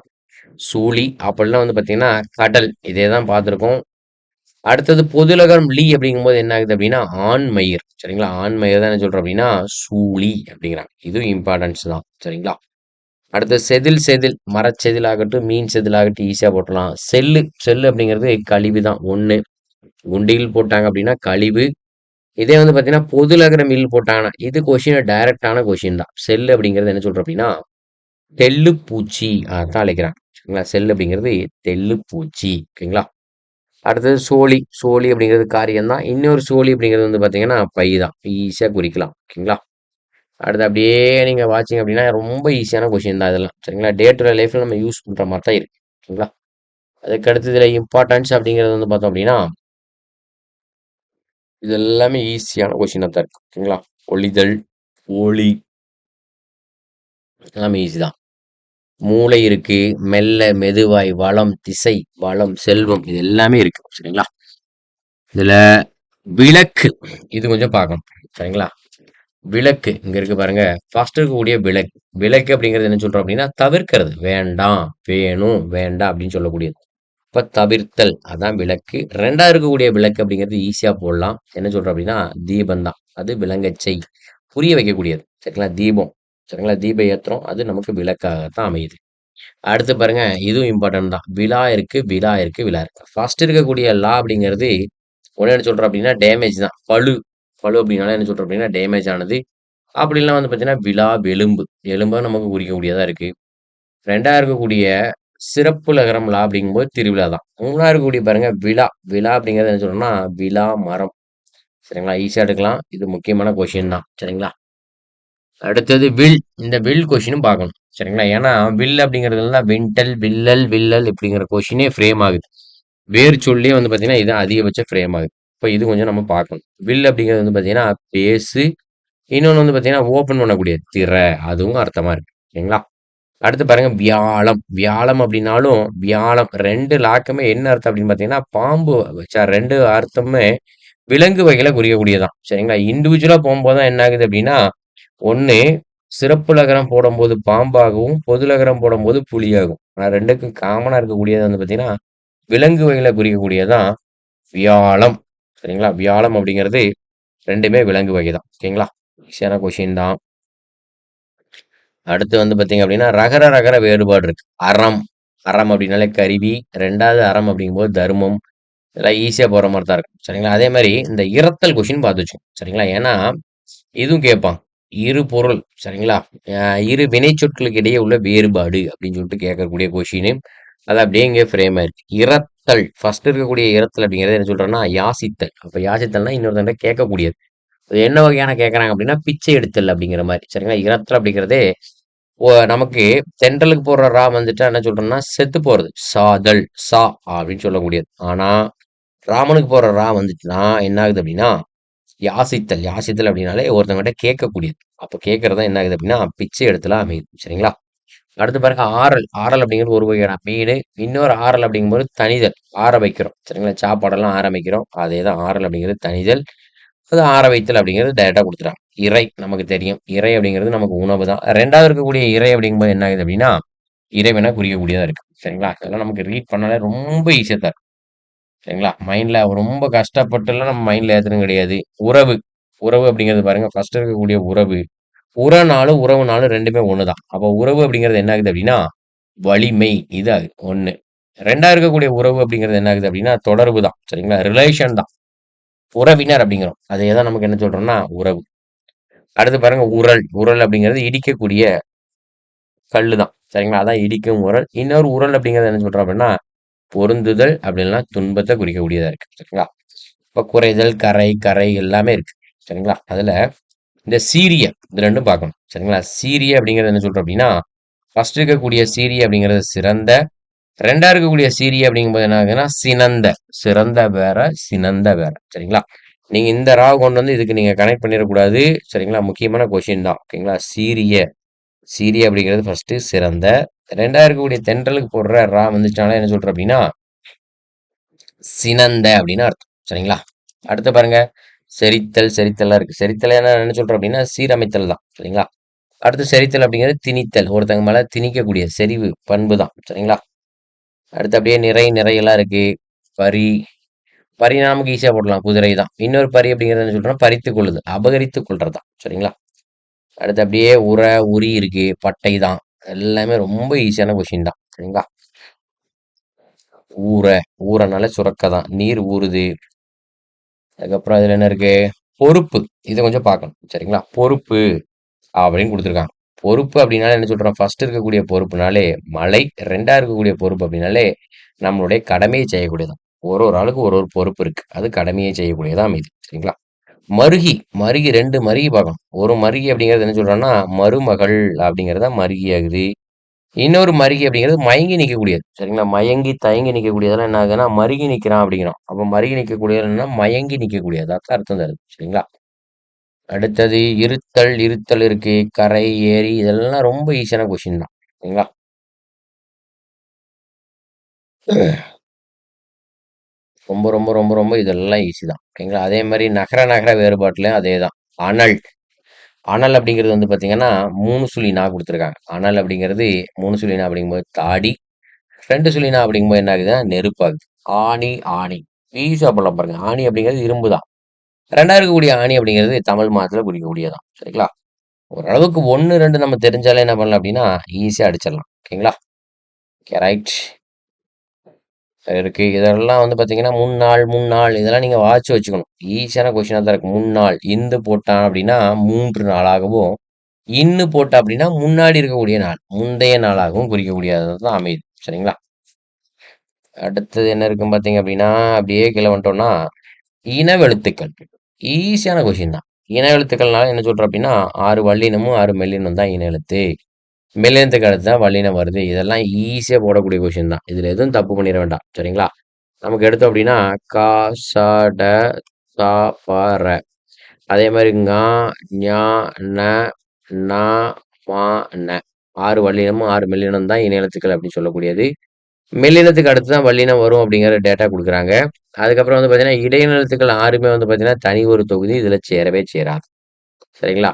சூளி. அப்படிலாம் வந்து பார்த்தீங்கன்னா, கடல். இதே தான் பார்த்துருக்கோம். அடுத்தது பொதுலகம் லீ அப்படிங்கும்போது என்ன ஆகுது அப்படின்னா, ஆண்மயிர். சரிங்களா? ஆண்மயிர் தான் என்ன சொல்றோம் அப்படின்னா, சூளி அப்படிங்கிறாங்க. இதுவும் இம்பார்ட்டன்ஸ் தான். சரிங்களா? அடுத்து செதில் மரச்செதில் ஆகட்டும், மீன் செதில் ஆகட்டும் ஈஸியா போட்டுறலாம். செல்லு அப்படிங்கிறது கழிவு தான் 1. குண்டில் போட்டாங்க அப்படின்னா கழிவு. இதே வந்து பார்த்தீங்கன்னா, பொதுலகர மில் போட்டாங்கன்னா, இது கொஸ்டின் டைரக்ட்டான கொஸ்டின் தான். செல் அப்படிங்கிறது என்ன சொல்றோம் அப்படின்னா, தெள்ளுப்பூச்சி அதான் அழைக்கிறாங்க. சரிங்களா? செல் அப்படிங்கிறது தெள்ளுப்பூச்சி. ஓகேங்களா? அடுத்தது சோழி அப்படிங்கிறது காரியம் தான். இன்னொரு சோழி அப்படிங்கிறது வந்து பார்த்தீங்கன்னா, பை தான். ஈஸியா குறிக்கலாம். ஓகேங்களா? அடுத்து அப்படியே நீங்க வாட்சிங் அப்படின்னா, ரொம்ப ஈஸியான கொஸ்டின் தான் இதெல்லாம். சரிங்களா? டே டு டே லைஃப்ல நம்ம யூஸ் பண்ற மாரி தான் இருக்கு. ஓகேங்களா? அதுக்கு அடுத்து இதில இம்பார்ட்டன்ஸ் அப்படிங்கிறது வந்து பார்த்தோம் அப்படின்னா, இது எல்லாமே ஈஸியான கொஸ்டினா தான் இருக்கு. ஓகேங்களா? ஒளிதல், ஒளி எல்லாமே ஈஸி தான். மூளை இருக்கு, மெல்ல, மெதுவாய், வளம், திசை, வளம், செல்வம் இது எல்லாமே இருக்கு. சரிங்களா? இதுல விளக்கு இது கொஞ்சம் பார்க்கணும். சரிங்களா? விளக்கு இங்க இருக்கு பாருங்க. ஃபர்ஸ்ட் இருக்கக்கூடிய விளக்கு. விளக்கு அப்படிங்கிறது என்ன சொல்றோம் அப்படின்னா, தவிர்க்கிறது. வேண்டாம், வேணும், வேண்டாம் அப்படின்னு சொல்லக்கூடியது. இப்ப தவிர்த்தல் அதான் விளக்கு. 2ஆ இருக்கக்கூடிய விளக்கு அப்படிங்கிறது ஈஸியா போடலாம். என்ன சொல்றோம் அப்படின்னா, தீபம் தான். அது விளங்கச் செய். புரிய வைக்கக்கூடியது. சரிங்களா? தீபம். சரிங்களா? தீபம் ஏத்துறோம். அது நமக்கு விளக்காகத்தான் அமையுது. அடுத்து பாருங்க, இதுவும் இம்பார்ட்டன்ட் தான். விழா இருக்கு. ஃபர்ஸ்ட் இருக்கக்கூடிய லா அப்படிங்கிறது உடனே என்ன சொல்றோம் அப்படின்னா, டேமேஜ் தான். பளு அப்படின்னாலே என்ன சொல்றோம் அப்படின்னா, டேமேஜ் ஆனது. அப்படி இல்லனா வந்து பார்த்தீங்கன்னா, விலா, வெலும்பு. எலும்பா நமக்கு குறிக்கக்கூடியதா இருக்கு. 2ஆ இருக்கக்கூடிய சிறப்பு லகரம் லா அப்படிங்கும்போது திருவிழா தான். 3ஆ இருக்கக்கூடிய பாருங்க விழா. விழா அப்படிங்கிறது என்ன சொல்லணும்னா, விழா மரம். சரிங்களா? ஈஸியா எடுக்கலாம். இது முக்கியமான கொஸ்டின் தான். சரிங்களா? அடுத்தது வில். இந்த வில் கொஸ்டினும் பார்க்கணும். சரிங்களா? ஏன்னா, வில் அப்படிங்கிறதுல தான் வெண்டல், வில்லல், வில்லல் இப்படிங்கிற கொஸ்டினே ஃப்ரேம் ஆகுது. வேர் சொல்லே வந்து பார்த்தீங்கன்னா, இது அதிகபட்ச ஃப்ரேம் ஆகுது. இப்ப இது கொஞ்சம் நம்ம பார்க்கணும். வில் அப்படிங்கிறது வந்து பார்த்தீங்கன்னா, பேசு. இன்னொன்னு வந்து பார்த்தீங்கன்னா, ஓப்பன் பண்ணக்கூடிய திற. அதுவும் அர்த்தமா இருக்கு. சரிங்களா? அடுத்து பாருங்க வியாழம். வியாழம் அப்படின்னாலும், வியாழம் 2 லாக்குமே என்ன அர்த்தம் அப்படின்னு பார்த்தீங்கன்னா, பாம்பு 2 அர்த்தமுமே விலங்கு வகையில குறிக்கக்கூடியதுதான். சரிங்களா? இண்டிவிஜுவலா போம்போது தான் என்ன ஆகுது அப்படின்னா, 1 சிறப்பு லகரம் போடும்போது பாம்பாகவும், பொது லகரம் போடும்போது புலியாகும். ஆனா 2க்கும் காமனா இருக்கக்கூடியது வந்து பார்த்தீங்கன்னா, விலங்கு வகையில குறிக்கக்கூடியது தான் வியாழம். சரிங்களா? வியாழம் அப்படிங்கிறது 2மே விலங்கு வகை தான். ஓகேங்களா? ஈஸியான கொஸ்டின் தான். அடுத்து வந்து பார்த்தீங்க அப்படின்னா, ரகர ரகர வேறுபாடு இருக்கு. அறம். அறம் அப்படின்னாலே கருவி. 2வது அறம் அப்படிங்கும்போது தருமம். இதெல்லாம் ஈஸியா போற மாரி தான் இருக்கும். சரிங்களா? அதே மாரி இந்த இரத்தல் கொஸ்டின் பார்த்து வச்சுக்கணும். சரிங்களா? ஏன்னா, இதுவும் கேட்பான். இரு பொருள் சரிங்களா? அ இரு வினைச்சொற்களுக்கு இடையே உள்ள வேறுபாடு அப்படின்னு சொல்லிட்டு கேட்கக்கூடிய கொஸ்டினு. அது அப்படியே இங்கே ஃப்ரேம் ஆயிருக்கு. இரத்தல் ஃபர்ஸ்ட் இருக்கக்கூடிய இரத்தல் அப்படிங்கிறது என்ன சொல்றேன்னா, யாசித்தல். அப்ப யாசித்தல்னா இன்னொருத்தன்ட்ட கேட்கக்கூடியது. அது என்ன வகையான கேட்கறாங்க அப்படின்னா, பிச்சை எடுத்தல் அப்படிங்கிற மாரி. சரிங்களா? இரத்தல் அப்படிங்கிறதே நமக்கு தென்றலுக்கு போடுற ரா வந்துட்டா என்ன சொல்றோம்னா, செத்து போறது. சாதல், சா அப்படின்னு சொல்லக்கூடியது. ஆனா, ராமனுக்கு போடுற ரா வந்துச்சுன்னா என்ன ஆகுது அப்படின்னா, யாசித்தல். யாசித்தல் அப்படின்னாலே ஒருத்தவங்ககிட்ட கேட்கக்கூடியது. அப்ப கேட்கறது தான் என்ன ஆகுது அப்படின்னா, பிச்சை எடுத்தலா அமையுது. சரிங்களா? அடுத்து பாருங்க ஆறல். ஆறல் அப்படிங்கிறது ஒரு வகையான மீனு. இன்னொரு ஆறல் அப்படிங்கும்போது தணிதல். ஆற வைக்கிறோம். சரிங்களா? சாப்பாடெல்லாம் ஆற வைக்கிறோம். அதேதான் ஆறல் அப்படிங்கிறது தணிதல். அது ஆற வைத்தல் அப்படிங்கிறது டைரக்ட்டா குடுத்துட்டாங்க. இறை நமக்கு தெரியும். இறை அப்படிங்கிறது நமக்கு உணவு தான். 2வது இருக்கக்கூடிய இறை அப்படிங்கும்போது என்ன ஆகுது அப்படின்னா, இறைவன குறிக்கக்கூடியதா இருக்கு. சரிங்களா? இதெல்லாம் நமக்கு ரீட் பண்ணாலே ரொம்ப ஈஸியா தான் இருக்கும். சரிங்களா? மைண்ட்ல ரொம்ப கஷ்டப்பட்டுலாம் நம்ம மைண்ட்ல ஏத்துறது கிடையாது. உறவு. உறவு அப்படிங்கிறது பாருங்க, ஃபர்ஸ்ட் இருக்கக்கூடிய உறவு. உறனாலும், உறவுனாலும் 2மே ஒண்ணு தான். அப்ப உறவு அப்படிங்கிறது என்ன ஆகுது அப்படின்னா, வலிமை. இது 1. 2ஆ இருக்கக்கூடிய உறவு அப்படிங்கிறது என்ன ஆகுது அப்படின்னா, தொடர்பு தான். சரிங்களா? ரிலேஷன் தான். உறவினர் அப்படிங்கிறோம். அதே தான் நமக்கு என்ன சொல்றோம்னா, உறவு. அடுத்து பாருங்க உரல். உரல் அப்படிங்கிறது இடிக்கக்கூடிய கல்லு தான். சரிங்களா? அதான் இடிக்கும் உரல். இன்னொரு உரல் அப்படிங்கிறது என்ன சொல்றோம் அப்படின்னா, பொருந்துதல் அப்படி இல்லன்னா துன்பத்த குறிக்கக்கூடியதா இருக்கு. சரிங்களா? இப்ப குறைதல், கரை, கரை எல்லாமே இருக்கு. சரிங்களா? அதுல இந்த சீரிய இது 2ம் பார்க்கணும். சரிங்களா? சீரிய அப்படிங்கிறது என்ன சொல்றோம் அப்படின்னா, ஃபர்ஸ்ட் இருக்கக்கூடிய சீரிய அப்படிங்கிறது சிறந்த, 2ஆ இருக்கக்கூடிய சீரிய அப்படிங்கும்போது என்ன ஆகுதுன்னா, சினந்த. சிறந்த வேற, சினந்த வேற. சரிங்களா? நீங்க இந்த கொண்டு வந்து இதுக்கு நீங்க கனெக்ட் பண்ணிறக்கூடாது. சரிங்களா? முக்கியமான கொஸ்டின் தான். ஓகேங்களா? சீரிய. சீரிய அப்படிங்கிறது ஃபர்ஸ்ட்டு சிறந்த. 2ஆ இருக்கக்கூடிய தென்றலுக்கு போடுற வந்துச்சுனாலே என்ன சொல்றோம் அப்படின்னா, சினந்த அப்படின்னு அர்த்தம். சரிங்களா? அடுத்து பாருங்க. செரித்தல், செரித்தல்லாம் இருக்கு. செரித்தல் என்ன சொல்றோம் அப்படின்னா, சீரமைத்தல் தான். சரிங்களா? அடுத்து செரித்தல் அப்படிங்கிறது திணித்தல். ஒருத்தங்க மேல திணிக்கக்கூடிய செறிவு, பண்பு தான். சரிங்களா? அடுத்து அப்படியே நிறை, நிறையெல்லாம் இருக்கு. பரி. பரினா நமக்கு ஈஸியா போடலாம். குதிரை தான். இன்னொரு பரி அப்படிங்கிறது என்ன சொல்றோம்னா, பறித்துக் கொள்ளுதல். அபகரித்துக் கொள்றது தான். சரிங்களா? அடுத்து அப்படியே உரி இருக்கு. பட்டை தான். எல்லாமே ரொம்ப ஈஸியான கொஸ்டின் தான். சரிங்களா? ஊற. ஊறனாலே சுரக்க தான். நீர் ஊறுது. அதுக்கப்புறம் அதுல என்ன இருக்கு? பொறுப்பு. இத கொஞ்சம் பார்க்கணும். சரிங்களா? பொறுப்பு அப்படின்னு குடுத்துருக்காங்க. பொறுப்பு அப்படின்னாலே என்ன சொல்றோம்? ஃபர்ஸ்ட் இருக்கக்கூடிய பொறுப்புனாலே மழை, 2ஆ இருக்கக்கூடிய பொறுப்பு அப்படின்னாலே நம்மளுடைய கடமையை செய்யக்கூடியது. ஒரு ஆளுக்கு ஒரு பொறுப்பு இருக்கு. அது கடமையை செய்யக்கூடியதா அமையுது. சரிங்களா? மருகி. மருகி 2 மருகி பார்க்கணும். ஒரு மருகி அப்படிங்கிறது என்ன சொல்றோம்னா, மருமகள் அப்படிங்கிறது தான் மருகி ஆகுது. இன்னொரு மருகி அப்படிங்கிறது மயங்கி நிக்கக்கூடியது. சரிங்களா? மயங்கி, தயங்கி நிக்கக்கூடியதெல்லாம் என்ன ஆகுதுன்னா, மருகி நிக்கிறான் அப்படிங்கிறோம். அப்ப மருகி நிக்கக்கூடியது என்னன்னா, மயங்கி நிக்கக்கூடியது. அதான் அர்த்தம் தருது. சரிங்களா? அடுத்தது இருத்தல், இருத்தல் இருக்கு. கரை, ஏரி இதெல்லாம் ரொம்ப ஈஸியான கொஸ்டின் தான். சரிங்களா? ரொம்ப, ரொம்ப, ரொம்ப, ரொம்ப இதெல்லாம் ஈஸி தான். ஓகேங்களா? அதே மாரி நகர, நகர வேறுபாட்டுலயும் அதேதான். அனல். அனல் அப்படிங்கிறது வந்து பார்த்தீங்கன்னா, 3 சுழி நா குடுத்துருக்காங்க. அனல் அப்படிங்கிறது 3 சுழி நா அப்படிங்கும்போது தாடி. 2 சுழி நா அப்படிங்கும்போது என்ன ஆகுதுன்னா, நெருப்பாகுது. ஆணி, ஆணி. ஈஸியா போடலாம் பாருங்க. ஆணி அப்படிங்கிறது இரும்பு தான். 2ஆ இருக்கக்கூடிய ஆணி அப்படிங்கிறது தமிழ் மாதத்துல குறிக்கக்கூடியது தான். சரிங்களா? ஓரளவுக்கு 1, 2 நம்ம தெரிஞ்சாலே என்ன பண்ணலாம் அப்படின்னா, ஈஸியா அடிச்சிடலாம். ஓகேங்களா? Okay right. இருக்கு. இதெல்லாம் வந்து பார்த்தீங்கன்னா, முன்னாள், முன்னாள் இதெல்லாம் நீங்க வாட்ச் வச்சுக்கணும். ஈஸியான கொஸ்டினா தான் இருக்கு. முன்னாள் இந்து போட்டான் அப்படின்னா 3 நாளாகவும், இன்னு போட்டா அப்படின்னா முன்னாடி இருக்கக்கூடிய நாள், முந்தைய நாளாகவும் குறிக்கக்கூடியது தான் அமையுது. சரிங்களா? அடுத்தது என்ன இருக்குன்னு பார்த்தீங்க அப்படின்னா, அப்படியே கீழ வந்துட்டோம்னா, இனவெழுத்துக்கள். ஈஸியான கொஸ்டின் தான். இனவெழுத்துக்கள்னால என்ன சொல்றோம் அப்படின்னா, 6 வல்லினமும் 6 மெல்லினம் தான் இன எழுத்து. மெல்லினத்துக்கு அடுத்து தான் வல்லினம் வருது. இதெல்லாம் ஈஸியா போடக்கூடிய கொஸ்டின் தான். இதுல எதுவும் தப்பு பண்ணிற வேண்டாம். சரிங்களா? நமக்கு எடுத்தோம் அப்படின்னா, க, ச, ட, ச, ப, ர. அதே மாரி ங, ஞ, ந, ந, ம, ந. 6 வல்லினமும் 6 மெல்லினம் தான் இன எழுத்துக்கள் அப்படின்னு சொல்லக்கூடியது. மெல்லினத்துக்கு அடுத்து தான் வல்லினம் வரும் அப்படிங்கிற டேட்டா குடுக்குறாங்க. அதுக்கப்புறம் வந்து பார்த்தீங்கன்னா, இடையின எழுத்துக்கள் 6மே வந்து பார்த்தீங்கன்னா, தனி ஒரு தொகுதி. இதுல சேரவே சேராது. சரிங்களா?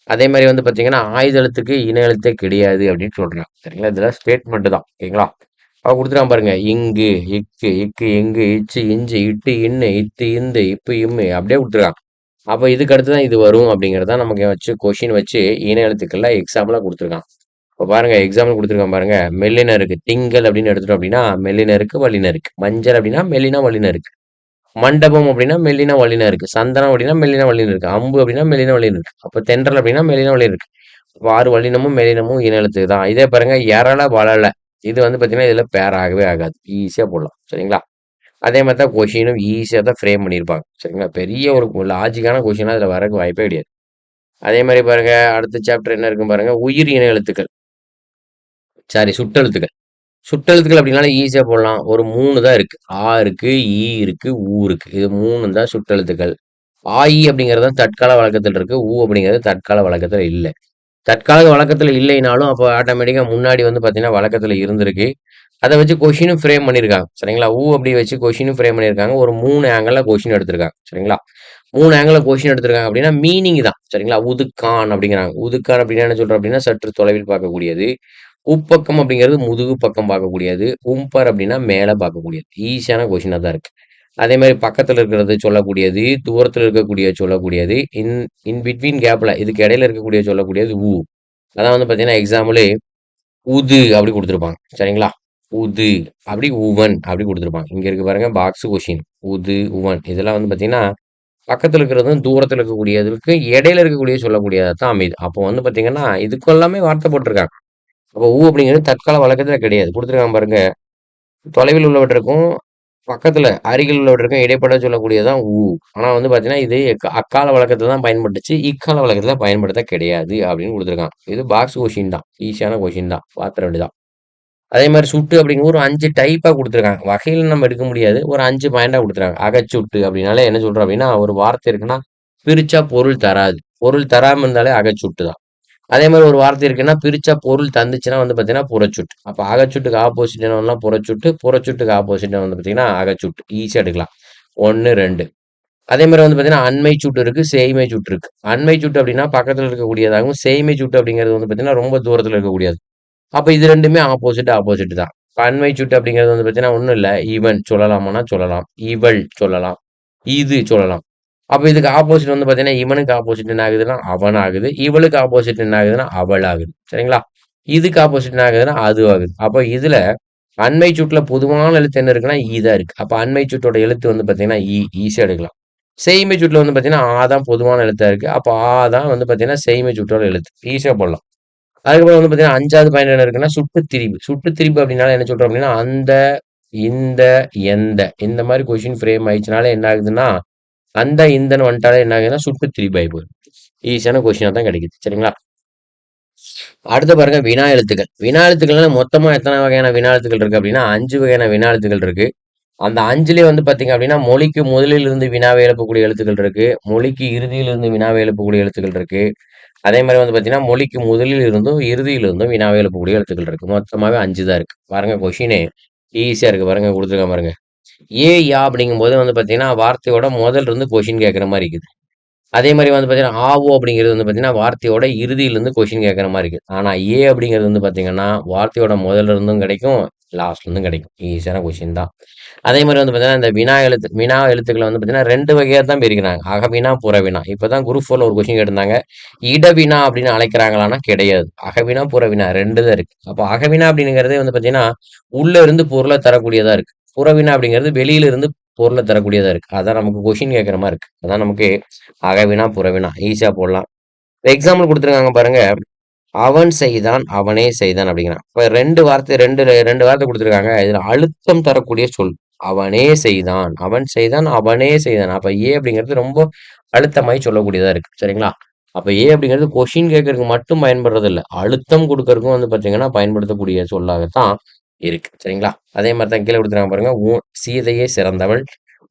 அதே மாரி வந்து பார்த்தீங்கன்னா, ஆயுத எழுத்துக்கு இன எழுத்தே கிடையாது அப்படின்னு சொல்றாங்க. சரிங்களா? இதெல்லாம் ஸ்டேட்மெண்ட் தான். ஓகேங்களா? அவன் குடுத்துருக்கான் பாருங்க. இங்கு, இக்கு, இக்கு, இங்கு, இச்சு, இஞ்சு, இட்டு, இன்னு, இத்து, இந்து, இப்பு, இம்மு அப்படியே குடுத்துருக்கான். அப்ப இதுக்கு அடுத்து தான் இது வரும் அப்படிங்கிறத நமக்கு வச்சு கொஸ்டின் வச்சு இன எழுத்துக்கள்ல எக்ஸாம்பிளா குடுத்துருக்கான். இப்ப பாருங்க எக்ஸாம்பிள் குடுத்துருக்கான் பாருங்க. மெல்லினம் இருக்கு. திங்கள் அப்படின்னு எடுத்துட்டோம் அப்படின்னா, மெல்லினம் இருக்கு, வல்லினம் இருக்கு. மஞ்சள் அப்படின்னா மெல்லினம், வல்லினம் இருக்கு. மண்டபம் அப்படின்னா மெல்லினம், வல்லினம் இருக்கு. சந்தனம் அப்படின்னா மெல்லினம், வல்லினம் இருக்கு. அம்பு அப்படின்னா மெல்லினம், வல்லினம் இருக்கு. அப்ப தென்றல் அப்படின்னா மெல்லினம், வல்லினம் இருக்கு. அப்ப 6 வல்லினமும், மெல்லினமும் இன எழுத்து தான். இதே பாருங்க எரல, வளல. இது வந்து பார்த்தீங்கன்னா, இதுல பேர் ஆகவே ஆகாது. ஈஸியா போடலாம். சரிங்களா? அதே மாரி தான் கொஷினும் ஈஸியா தான் ஃப்ரேம் பண்ணியிருப்பாங்க. சரிங்களா? பெரிய ஒரு லாஜிக்கான கொஷினா இதுல வரக்கு வாய்ப்பே கிடையாது. அதே மாரி பாருங்க, அடுத்த சாப்டர் என்ன இருக்குன்னு பாருங்க. உயிர் இன எழுத்துக்கள். சாரி சுட்டெழுத்துக்கள். சுட்டெழுத்துக்கள் அப்படின்னாலே ஈஸியா போடலாம். ஒரு 3 தான் இருக்கு. ஆ இருக்கு, ஈ இருக்கு, ஊ இருக்கு. இது 3ம் தான் சுட்டெழுத்துக்கள். ஆ, ஈ அப்படிங்கிறது தான் தற்கால வழக்கத்துல இருக்கு. ஊ அப்படிங்கிறது தற்கால வழக்கத்துல இல்ல. தற்கால வழக்கத்துல இல்லைனாலும், அப்ப ஆட்டோமேட்டிக்கா முன்னாடி வந்து பார்த்தீங்கன்னா, வழக்கத்துல இருந்திருக்கு. அத வச்சு கொஸ்டினும் ஃப்ரேம் பண்ணியிருக்காங்க. சரிங்களா? அப்படி வச்சு கொஸ்டினும் ஃப்ரேம் பண்ணியிருக்காங்க. ஒரு 3 ஆங்கிள்ல கொஸ்டின் எடுத்திருக்காங்க. சரிங்களா? 3 ஆங்கிள்ல கொஸ்டின் எடுத்திருக்காங்க அப்படின்னா, மீனிங் தான். சரிங்களா? உதுக்கான் அப்படிங்கிறாங்க. உதுக்கான் அப்படின்னா என்ன சொல்றோம் அப்படின்னா, சற்று தொலைவில் பார்க்கக்கூடியது. உப்பக்கம் அப்படிங்கிறது முதுகு பக்கம் பார்க்கக்கூடியது. உம்பர் அப்படின்னா மேல பார்க்கக்கூடியது. ஈஸியான கொஸ்டினா தான் இருக்கு. அதே மாரி பக்கத்துல இருக்கிறது சொல்லக்கூடியது, தூரத்துல இருக்கக்கூடிய சொல்லக்கூடியது, இன் இன் பிட்வீன் கேப்ல இதுக்கு இடையில இருக்கக்கூடிய சொல்லக்கூடியது அதான் வந்து பார்த்தீங்கன்னா, எக்ஸாம்பிளு உது அப்படி குடுத்துருப்பாங்க. சரிங்களா? உது, அப்படி உவன் அப்படி குடுத்துருப்பாங்க. இங்க இருக்கு பாருங்க பாக்ஸ் கொஸ்டின். உது, உவன் இதெல்லாம் வந்து பார்த்தீங்கன்னா, பக்கத்துல இருக்கிறதும், தூரத்துல இருக்கக்கூடியதுக்கு இடையில இருக்கக்கூடிய சொல்லக்கூடியதா தான் அமையுது. அப்போ வந்து பார்த்தீங்கன்னா, இதுக்கு எல்லாமே வார்த்தை போட்டுருக்காங்க. அப்போ அப்படிங்கிறது தற்கால வழக்கத்துல கிடையாது. குடுத்துருக்காங்க பாருங்க. தொலைவில் உள்ளவற்றுக்கும், பக்கத்துல அருகில் உள்ளவற்றுக்கும் இடைப்பட சொல்லக்கூடியது தான் ஆனா வந்து பார்த்தீங்கன்னா, இது அக்கால வழக்கத்துல தான் பயன்பட்டுச்சு. இக்கால வழக்கத்துல பயன்படுத்த கிடையாது அப்படின்னு குடுத்துருக்கான். இது பாக்ஸ் கொஸ்டின் தான். ஈஸியான கொஸ்டின் தான். பாத்துற வேண்டியதுதான். அதே மாரி சுட்டு அப்படிங்கிற ஒரு 5 டைப்பா குடுத்துருக்காங்க. வகையில நம்ம எடுக்க முடியாது. ஒரு 5 பாயிண்டா குடுத்துருக்காங்க. அகச்சுட்டு அப்படின்னாலே என்ன சொல்றோம் அப்படின்னா, ஒரு வார்த்தை இருக்குன்னா, பிரிச்சா பொருள் தராது. பொருள் தராம இருந்தாலே அகச்சுட்டு தான். அதே மாரி ஒரு வார்த்தை இருக்குன்னா, பிரிச்சா பொருள் தந்துச்சுன்னா வந்து பார்த்தீங்கன்னா, புறச்சுட்டு. அப்ப அகச்சுட்டுக்கு ஆப்போசிட் என்னவெல்லாம் புறச்சுட்டு, புறச்சுட்டுக்கு ஆப்போசிட் வந்து பார்த்தீங்கன்னா, அகச்சுட்டு. ஈஸியா எடுக்கலாம். 1, 2. அதே மாரி வந்து பார்த்தீங்கன்னா, அண்மை சூட்டு இருக்கு, சேய்மை சூட்டு இருக்கு. அண்மை சூட்டு அப்படின்னா, பக்கத்துல இருக்கக்கூடியதாகவும், சேய்மை சூட்டு அப்படிங்கிறது வந்து பார்த்தீங்கன்னா, ரொம்ப தூரத்துல இருக்கக்கூடியது. அப்ப இது 2மே ஆப்போசிட் தான். இப்ப அண்மை சூட்டு அப்படிங்கிறது வந்து பார்த்தீங்கன்னா, ஒண்ணும் இல்ல. இவன் சொல்லலாமான்னா சொல்லலாம். இவள் சொல்லலாம். இது சொல்லலாம். அப்ப இதுக்கு ஆப்போசிட் வந்து பார்த்தீங்கன்னா, இவனுக்கு ஆப்போசிட் என்ன ஆகுதுன்னா, அவன் ஆகுது. இவளுக்கு ஆப்போசிட் என்ன ஆகுதுன்னா, அவள் ஆகுது. சரிங்களா? இதுக்கு ஆப்போசிட் என்ன ஆகுதுன்னா, அது ஆகுது. அப்ப இதுல அண்மை சூட்ல பொதுவான எழுத்து என்ன இருக்குன்னா, தான் இருக்கு. அப்ப அண்மை சூட்டோட எழுத்து வந்து பார்த்தீங்கன்னா, ஈஸியா எடுக்கலாம். செய்மை சூட்ல வந்து பார்த்தீங்கன்னா, தான் பொதுவான எழுத்தா இருக்கு. அப்ப தான் வந்து பார்த்தீங்கன்னா, செய்மை சூட்டோட எழுத்து. ஈஸியா போடலாம். அதுக்கப்புறம் வந்து பார்த்தீங்கன்னா, 5வது பாயிண்ட் என்ன இருக்குன்னா, சுட்டுத்திரிபு. சுட்டுத்திரிபு அப்படின்னால என்ன சொல்றோம் அப்படின்னா, அந்த, இந்த, எந்த இந்த மாரி கொஸ்டின் ஃப்ரேம் ஆயிடுச்சுனாலே என்ன ஆகுதுன்னா, அந்த, இந்தன்னு வந்துட்டாலே என்ன ஆகுதுன்னா, சுட்டுத்திரிபு ஆயி போயிரும். ஈஸியான கொஸ்டினா தான் கிடைக்குது. சரிங்களா? அடுத்து பாருங்க வினா எழுத்துக்கள். வினா எழுத்துக்கள்னா மொத்தமா எத்தன வகையான வினா எழுத்துக்கள் இருக்கு அப்படின்னா, 5 வகையான வினா எழுத்துக்கள் இருக்கு. அந்த 5லயே வந்து பார்த்தீங்க அப்படின்னா, மொழிக்கு முதலில் இருந்து வினாவை எழுப்பக்கூடிய எழுத்துக்கள் இருக்கு. மொழிக்கு இறுதியில் இருந்து வினாவை எழுப்பக்கூடிய எழுத்துக்கள் இருக்கு. அதே மாரி வந்து பார்த்தீங்கன்னா, மொழிக்கு முதலில் இருந்தும், இறுதியில் இருந்தும் வினாவை எழுப்பக்கூடிய எழுத்துக்கள் இருக்கு. மொத்தமாவே 5 தான் இருக்கு. பாருங்க கொஸ்டினே ஈஸியா இருக்கு பாருங்க குடுத்துருக்கான் பாருங்க. யா அப்படிங்கும்போது வந்து பார்த்தீங்கன்னா, வார்த்தையோட முதல்ல இருந்து கொஸ்டின் கேட்கிற மாரி இருக்குது. அதே மாரி வந்து பார்த்தீங்கன்னா, அப்படிங்கிறது வந்து பார்த்தீங்கன்னா, வார்த்தையோட இறுதியிலருந்து கொஸ்டின் கேட்கிற மாரி இருக்கு. ஆனா, அப்படிங்கிறது வந்து பார்த்தீங்கன்னா, வார்த்தையோட முதல்ல இருந்தும் கிடைக்கும், லாஸ்ட்ல இருந்தும் கிடைக்கும். ஈஸியான கொஸ்டின் தான். அதே மாரி வந்து பார்த்தீங்கன்னா, இந்த வினா எழுத்துக்கள வந்து பார்த்தீங்கன்னா, 2 வகையா தான் பிரிக்கிறாங்க. அகவினா, புறவினா. இப்ப தான் குரூப் 4ல ஒரு கொஸ்டின் கேட்டிருந்தாங்க. இடவினா அப்படின்னு அழைக்கிறாங்களான்னா கிடையாது. அகவினா, புறவினா 2 தான் இருக்கு. அப்ப அகவினா அப்படிங்கிறதே வந்து பார்த்தீங்கன்னா, உள்ள இருந்து பொருள தரக்கூடியதா இருக்கு. புறவினா அப்படிங்கிறது வெளியில இருந்து பொருளை தரக்கூடியதா இருக்கு. அதான் நமக்கு கொஷின் கேட்குற மாதிரி இருக்கு. அதான் நமக்கு அகவினா புறவினா ஈஸியா போடலாம். எக்ஸாம்பிள் கொடுத்துருக்காங்க பாருங்க. அவன் செய்தான், அவனே செய்தான் அப்படிங்கிறான். இப்ப 2 வார்த்தை 2 வார்த்தை குடுத்துருக்காங்க. இதுல அழுத்தம் தரக்கூடிய சொல். அவனே செய்தான், அவன் செய்தான், அவனே செய்தான். அப்ப ஏ அப்படிங்கிறது ரொம்ப அழுத்தமாய் சொல்லக்கூடியதா இருக்கு. சரிங்களா? அப்ப ஏ அப்படிங்கிறது கொஸ்டின் கேட்கறதுக்கு மட்டும் பயன்படுறது இல்ல. அழுத்தம் குடுக்கறதுக்கும் வந்து பார்த்தீங்கன்னா, பயன்படுத்தக்கூடிய சொல்லாகத்தான் இருக்கு. சரிங்களா? அதே மாரி தான் கீழ குடுத்துருக்காங்க பாருங்க. சீதையே சிறந்தவள்,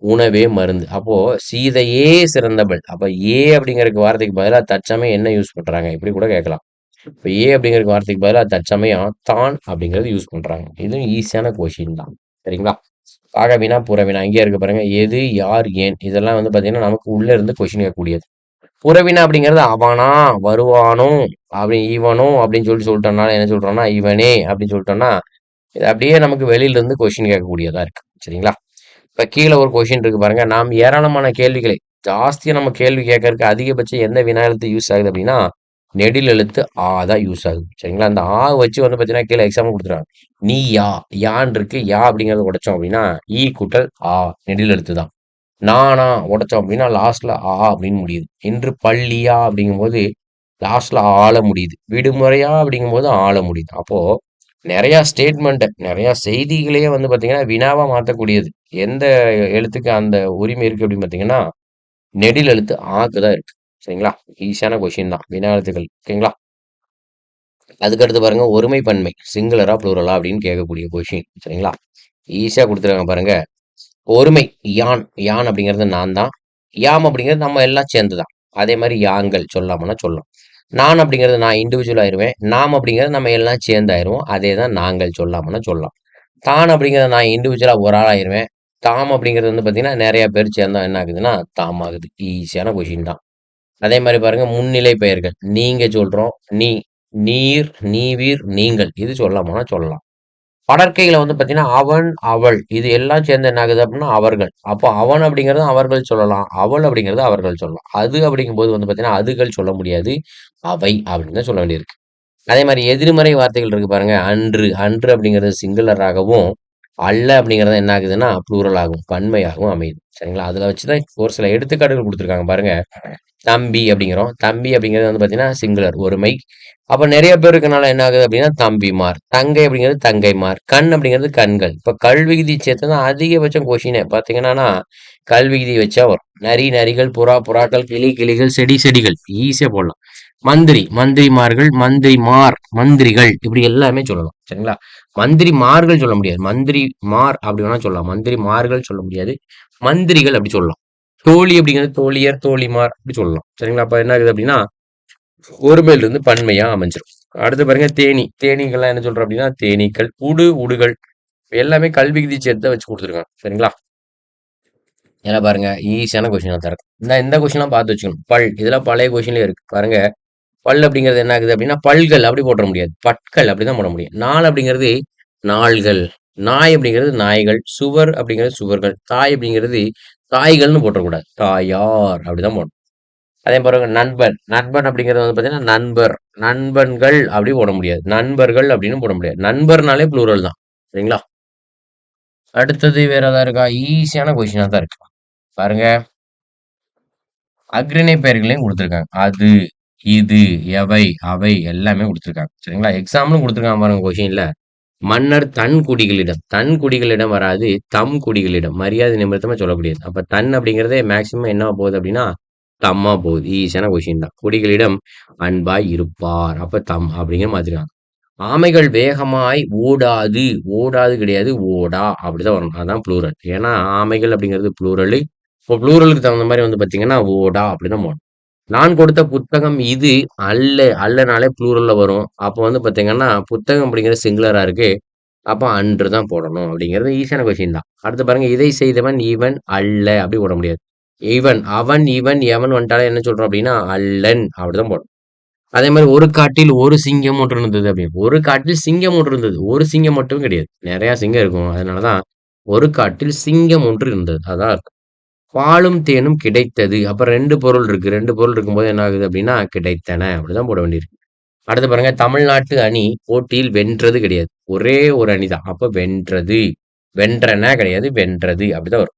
உணவே மருந்து. அப்போ சீதையே சிறந்தவள். அப்ப ஏ அப்படிங்கறக்கு வார்த்தைக்கு பதிலா தற்சமயம் என்ன யூஸ் பண்றாங்க? இப்படி கூட கேட்கலாம். இப்ப ஏ அப்படிங்கிற வார்த்தைக்கு பதிலா தற்சமயம் தான் அப்படிங்கிறது யூஸ் பண்றாங்க. இதுவும் ஈஸியான கொஷின் தான். சரிங்களா? பாகவினா, புறவினா இங்கேயே இருக்கு பாருங்க. எது, யார், ஏன் இதெல்லாம் வந்து பார்த்தீங்கன்னா, நமக்கு உள்ள இருந்து கொஷின் கேட்கக்கூடியது. புறவினா அப்படிங்கிறது அவனா, வருவானோ, அப்படி இவனோ அப்படின்னு சொல்லிட்டோம்னால என்ன சொல்றோம்னா, இவனே அப்படின்னு சொல்லிட்டோம்னா, இது அப்படியே நமக்கு வெளியில இருந்து கொஷின் கேட்கக்கூடியதா இருக்கு. சரிங்களா? இப்ப கீழ ஒரு கொஷின் இருக்கு பாருங்க. நாம் ஏராளமான கேள்விகளை ஜாஸ்தியா நம்ம கேள்வி கேட்கறதுக்கு அதிகபட்சம் எந்த வினா எழுத்து யூஸ் ஆகுது அப்படின்னா, நெடில் எழுத்து ஆ தான் யூஸ் ஆகுது. சரிங்களா? அந்த ஆ வச்சு வந்து பார்த்தீங்கன்னா, கீழ எக்ஸாம்பிள் குடுத்துருக்காங்க. நீ யா, யான் இருக்கு. யா அப்படிங்கிறத உடைச்சோம் அப்படின்னா, ஈ கூட்டல் ஆ நெடில் எழுத்து தான். நானா உடைச்சோம் அப்படின்னா, லாஸ்ட்ல ஆ அப்படின்னு முடியுது. இன்று பள்ளியா அப்படிங்கும்போது, லாஸ்ட்ல ஆல முடியுது. விடுமுறையா அப்படிங்கும்போது ஆல முடியுது. அப்போ நெறைய ஸ்டேட்மெண்ட், நெறைய செய்திகளையே வந்து பார்த்தீங்கன்னா, வினாவா மாத்தக்கூடியது. எந்த எழுத்துக்கு அந்த உரிமை இருக்கு அப்படின்னு பார்த்தீங்கன்னா, நெடில் எழுத்து ஆக்கு தான் இருக்கு. சரிங்களா? ஈஸியான கொஸ்டின் தான். வினா எழுத்துக்கள். ஓகேங்களா? அதுக்கடுத்து பாருங்க, ஒருமை பன்மை. சிங்குலரா, ப்ளூரலா அப்படின்னு கேட்கக்கூடிய கொஸ்டின். சரிங்களா? ஈஸியா குடுத்துருக்காங்க பாருங்க. ஒருமை யான். யான் அப்படிங்கிறது நான் தான். யாம் அப்படிங்கிறது நம்ம எல்லாம் சேர்ந்து தான். அதே மாரி யாங்கள் சொல்லாமன்னா சொல்லலாம். நான் அப்படிங்கிறது நான் இண்டிவிஜுவல் ஆயிருவேன். நாம் அப்படிங்கிறது நம்ம எல்லாம் சேர்ந்து ஆயிருவோம். அதே தான் நாங்கள் சொல்லாமன்னா சொல்லலாம். தான் அப்படிங்கிறத நான் இண்டிவிஜுவலா ஒரு ஆள் ஆயிருவேன். தாம் அப்படிங்கிறது வந்து பார்த்தீங்கன்னா, நெறைய பேர் சேர்ந்தா என்ன ஆகுதுன்னா, தாம் ஆகுது. ஈஸியான கொஸ்டின் தான். அதே மாரி பாருங்க, முன்னிலை பெயர்கள். நீங்க சொல்றோம். நீ, நீர், நீவீர், நீங்கள். இது சொல்லாமன்னா சொல்லலாம். படற்கையில வந்து பார்த்தீங்கன்னா, அவன், அவள் இது எல்லாம் சேர்ந்து என்ன ஆகுது அப்படின்னா, அவர்கள். அப்போ அவன் அப்படிங்கிறது அவர்கள் சொல்லலாம். அவள் அப்படிங்கிறது அவர்கள் சொல்லலாம். அது அப்படிங்கும்போது வந்து பார்த்தீங்கன்னா, அதுகள் சொல்ல முடியாது. அவை அப்படின்னு தான் சொல்ல வேண்டியிருக்கு. அதே மாரி எதிர்மறை வார்த்தைகள் இருக்கு பாருங்க. அன்று, அன்று அப்படிங்கிறது சிங்குலராகவும், அல்ல அப்படிங்கிறது என்ன ஆகுதுன்னா, ப்ளூரல் ஆகும். பன்மையாகவும் அமையுது. சரிங்களா? அதுல வச்சு தான் ஒரு சில எடுத்துக்காட்டுகள் குடுத்துருக்காங்க பாருங்க. தம்பி அப்படிங்கிறோம். தம்பி அப்படிங்கிறது வந்து பார்த்தீங்கன்னா, சிங்குலர் ஒருமை. அப்ப நெறைய பேர் இருக்கனால என்ன ஆகுது அப்படின்னா, தம்பிமார். தங்கை அப்படிங்கிறது தங்கைமார். கண் அப்படிங்கிறது கண்கள். இப்ப கல்விகுதி சேர்த்து தான் அதிகபட்சம் கொஷினே. பார்த்தீங்கன்னா, கல்விகுதி வச்சா வரும். நரி, நரிகள், புறா, புறாக்கள், கிளி, கிளிகள், செடி, செடிகள். ஈஸியா போடலாம். மந்திரி, மந்திரிமார்கள், மந்திரிமார், மந்திரிகள் இப்படி எல்லாமே சொல்லலாம். சரிங்களா? மந்திரிமார்கள் சொல்ல முடியாது. மந்திரிமார் அப்படி வேணா சொல்லலாம். மந்திரிமார்கள் சொல்ல முடியாது. மந்திரிகள் அப்படி சொல்லலாம். தோழி அப்படிங்கிறது தோழியர், தோழிமார் அப்படி சொல்லலாம். சரிங்களா? அப்ப என்ன ஆகுது அப்படின்னா, ஒருமையில இருந்து பன்மையா அமைஞ்சிரும். அடுத்து பாருங்க தேனீ. தேனீக்கெல்லாம் என்ன சொல்றோம் அப்படின்னா, தேனீக்கள், உடுகள் எல்லாமே கல்வி விகுதி சேர்த்து தான் வச்சு குடுத்துருக்காங்க. சரிங்களா? இதெல்லாம் பாருங்க ஈஸியான கொஸ்டினா தான் இருக்கும். இந்த கொஸ்டின்லாம் பார்த்து வச்சுக்கணும். இதெல்லாம் பழைய கொஸ்டின்லயே இருக்கு. பாருங்க பல் அப்படிங்கிறது என்ன ஆகுது அப்படின்னா, பல்கள் அப்படி போட முடியாது. பற்கள் அப்படிதான் போட முடியும். நாள் அப்படிங்கிறது நாள்கள். நாய் அப்படிங்கிறது நாய்கள். சுவர் அப்படிங்கிறது சுவர்கள். தாய் அப்படிங்கிறது தாய்கள்னு போட்டுறக்கூடாது. தாயார் அப்படிதான் போடணும். அதே பாருங்க நண்பன். நண்பன் அப்படிங்கிறது வந்து பார்த்தீங்கன்னா, நண்பர். நண்பன்கள் அப்படி போட முடியாது. நண்பர்கள் அப்படின்னு போட முடியாது. நண்பர்னாலே ப்ளூரல் தான். சரிங்களா? அடுத்தது வேற ஏதாவது இருக்கா? ஈஸியான கொஸ்டினா தான் இருக்கு. பாருங்க. அஃறிணை பெயர்களையும் குடுத்துருக்காங்க. அது, இது, எவை, அவை எல்லாமே குடுத்துருக்காங்க. சரிங்களா? எக்ஸாம்பிளும் குடுத்துருக்காங்க பாருங்க கொஷின்ல. மன்னர் தன் குடிகளிடம். தன் குடிகளிடம் வராது. தம் குடிகளிடம். மரியாதை நிமித்தமா சொல்லக்கூடியது. அப்ப தன் அப்படிங்கிறதே மேக்ஸிமம் என்னவா போகுது அப்படின்னா, தம்மா போகுது. ஈஸியான கொஷின் தான். குடிகளிடம் அன்பாய் இருப்பார். அப்ப தம் அப்படிங்கிற மாதிரிதான். ஆமைகள் வேகமாய் ஓடாது. ஓடாது கிடையாது. ஓடா அப்படிதான் வரணும். அதான் ப்ளூரல். ஏன்னா ஆமைகள் அப்படிங்கிறது ப்ளூரலு. இப்போ ப்ளூரலுக்கு தகுந்த மாரி வந்து பார்த்தீங்கன்னா, ஓடா அப்படிதான் போடணும். நான் கொடுத்த புத்தகம் இது அல்ல. அல்லனாலே ப்ளூரல்ல வரும். அப்போ வந்து பார்த்தீங்கன்னா, புத்தகம் அப்படிங்கிறது சிங்குலரா இருக்கு. அப்ப அன்று தான் போடணும் அப்படிங்கிறது ஈஸியான கொஸ்டின் தான். அடுத்து பாருங்க, இதை செய்தவன் இவன் அல்ல அப்படி போட முடியாது. இவன், அவன், இவன், எவன் வந்துட்டாலே என்ன சொல்றோம் அப்படின்னா, அல்லன் அப்படிதான் போடணும். அதே மாரி ஒரு காட்டில் ஒரு சிங்கம் ஒன்று இருந்தது அப்படின்னு. ஒரு காட்டில் சிங்கம் ஒன்று இருந்தது. ஒரு சிங்கம் மட்டும் கிடையாது. நெறைய சிங்கம் இருக்கும். அதனால தான் ஒரு காட்டில் சிங்கம் ஒன்று இருந்தது. அதான் அர்த்தம். பாலும் தேனும் கிடைத்தது. அப்ப 2 பொருள் இருக்கு. 2 பொருள் இருக்கும்போது என்ன ஆகுது அப்படின்னா, கிடைத்தன. அப்படிதான் போட வேண்டியிருக்கு. அடுத்து பாருங்க, தமிழ்நாட்டு அணி போட்டியில் வென்றது கிடையாது. ஒரே ஒரு அணி தான். அப்ப வென்றது. வென்றன கிடையாது, வென்றது அப்படிதான் வரும்.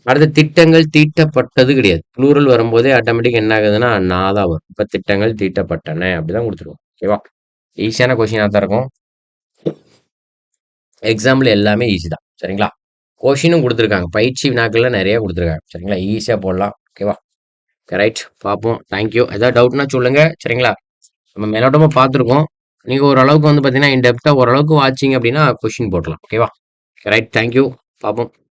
அடுத்து திட்டங்கள் தீட்டப்பட்டது கிடையாது. ப்ளூரல் வரும்போதே ஆட்டோமேட்டிக் என்ன ஆகுதுன்னா, நான் தான் வரும். இப்ப திட்டங்கள் தீட்டப்பட்டன அப்படிதான் குடுத்துருவோம். ஓகேவா? ஈஸியான கொஸ்டினா தான் இருக்கும். எக்ஸாம்பிள் எல்லாமே ஈஸி தான். சரிங்களா? கொஷினும் குடுத்துருக்காங்க. பயிற்சி வினாக்கள்ல நெறைய குடுத்துருக்காங்க. சரிங்களா? ஈஸியா போடலாம். ஓகேவா? ரைட். பார்ப்போம். Thank you. ஏதாவது டவுட்னா சொல்லுங்க. சரிங்களா? நம்ம மேலோட்டமா பார்த்துருக்கோம். நீங்க ஓரளவுக்கு வந்து பார்த்தீங்கன்னா, இன் டெப்த்தா ஓரளவுக்கு வாட்சிங் அப்படின்னா கொஸ்டின் போட்டுறலாம். ஓகேவா? ரைட். Thank you. பார்ப்போம்.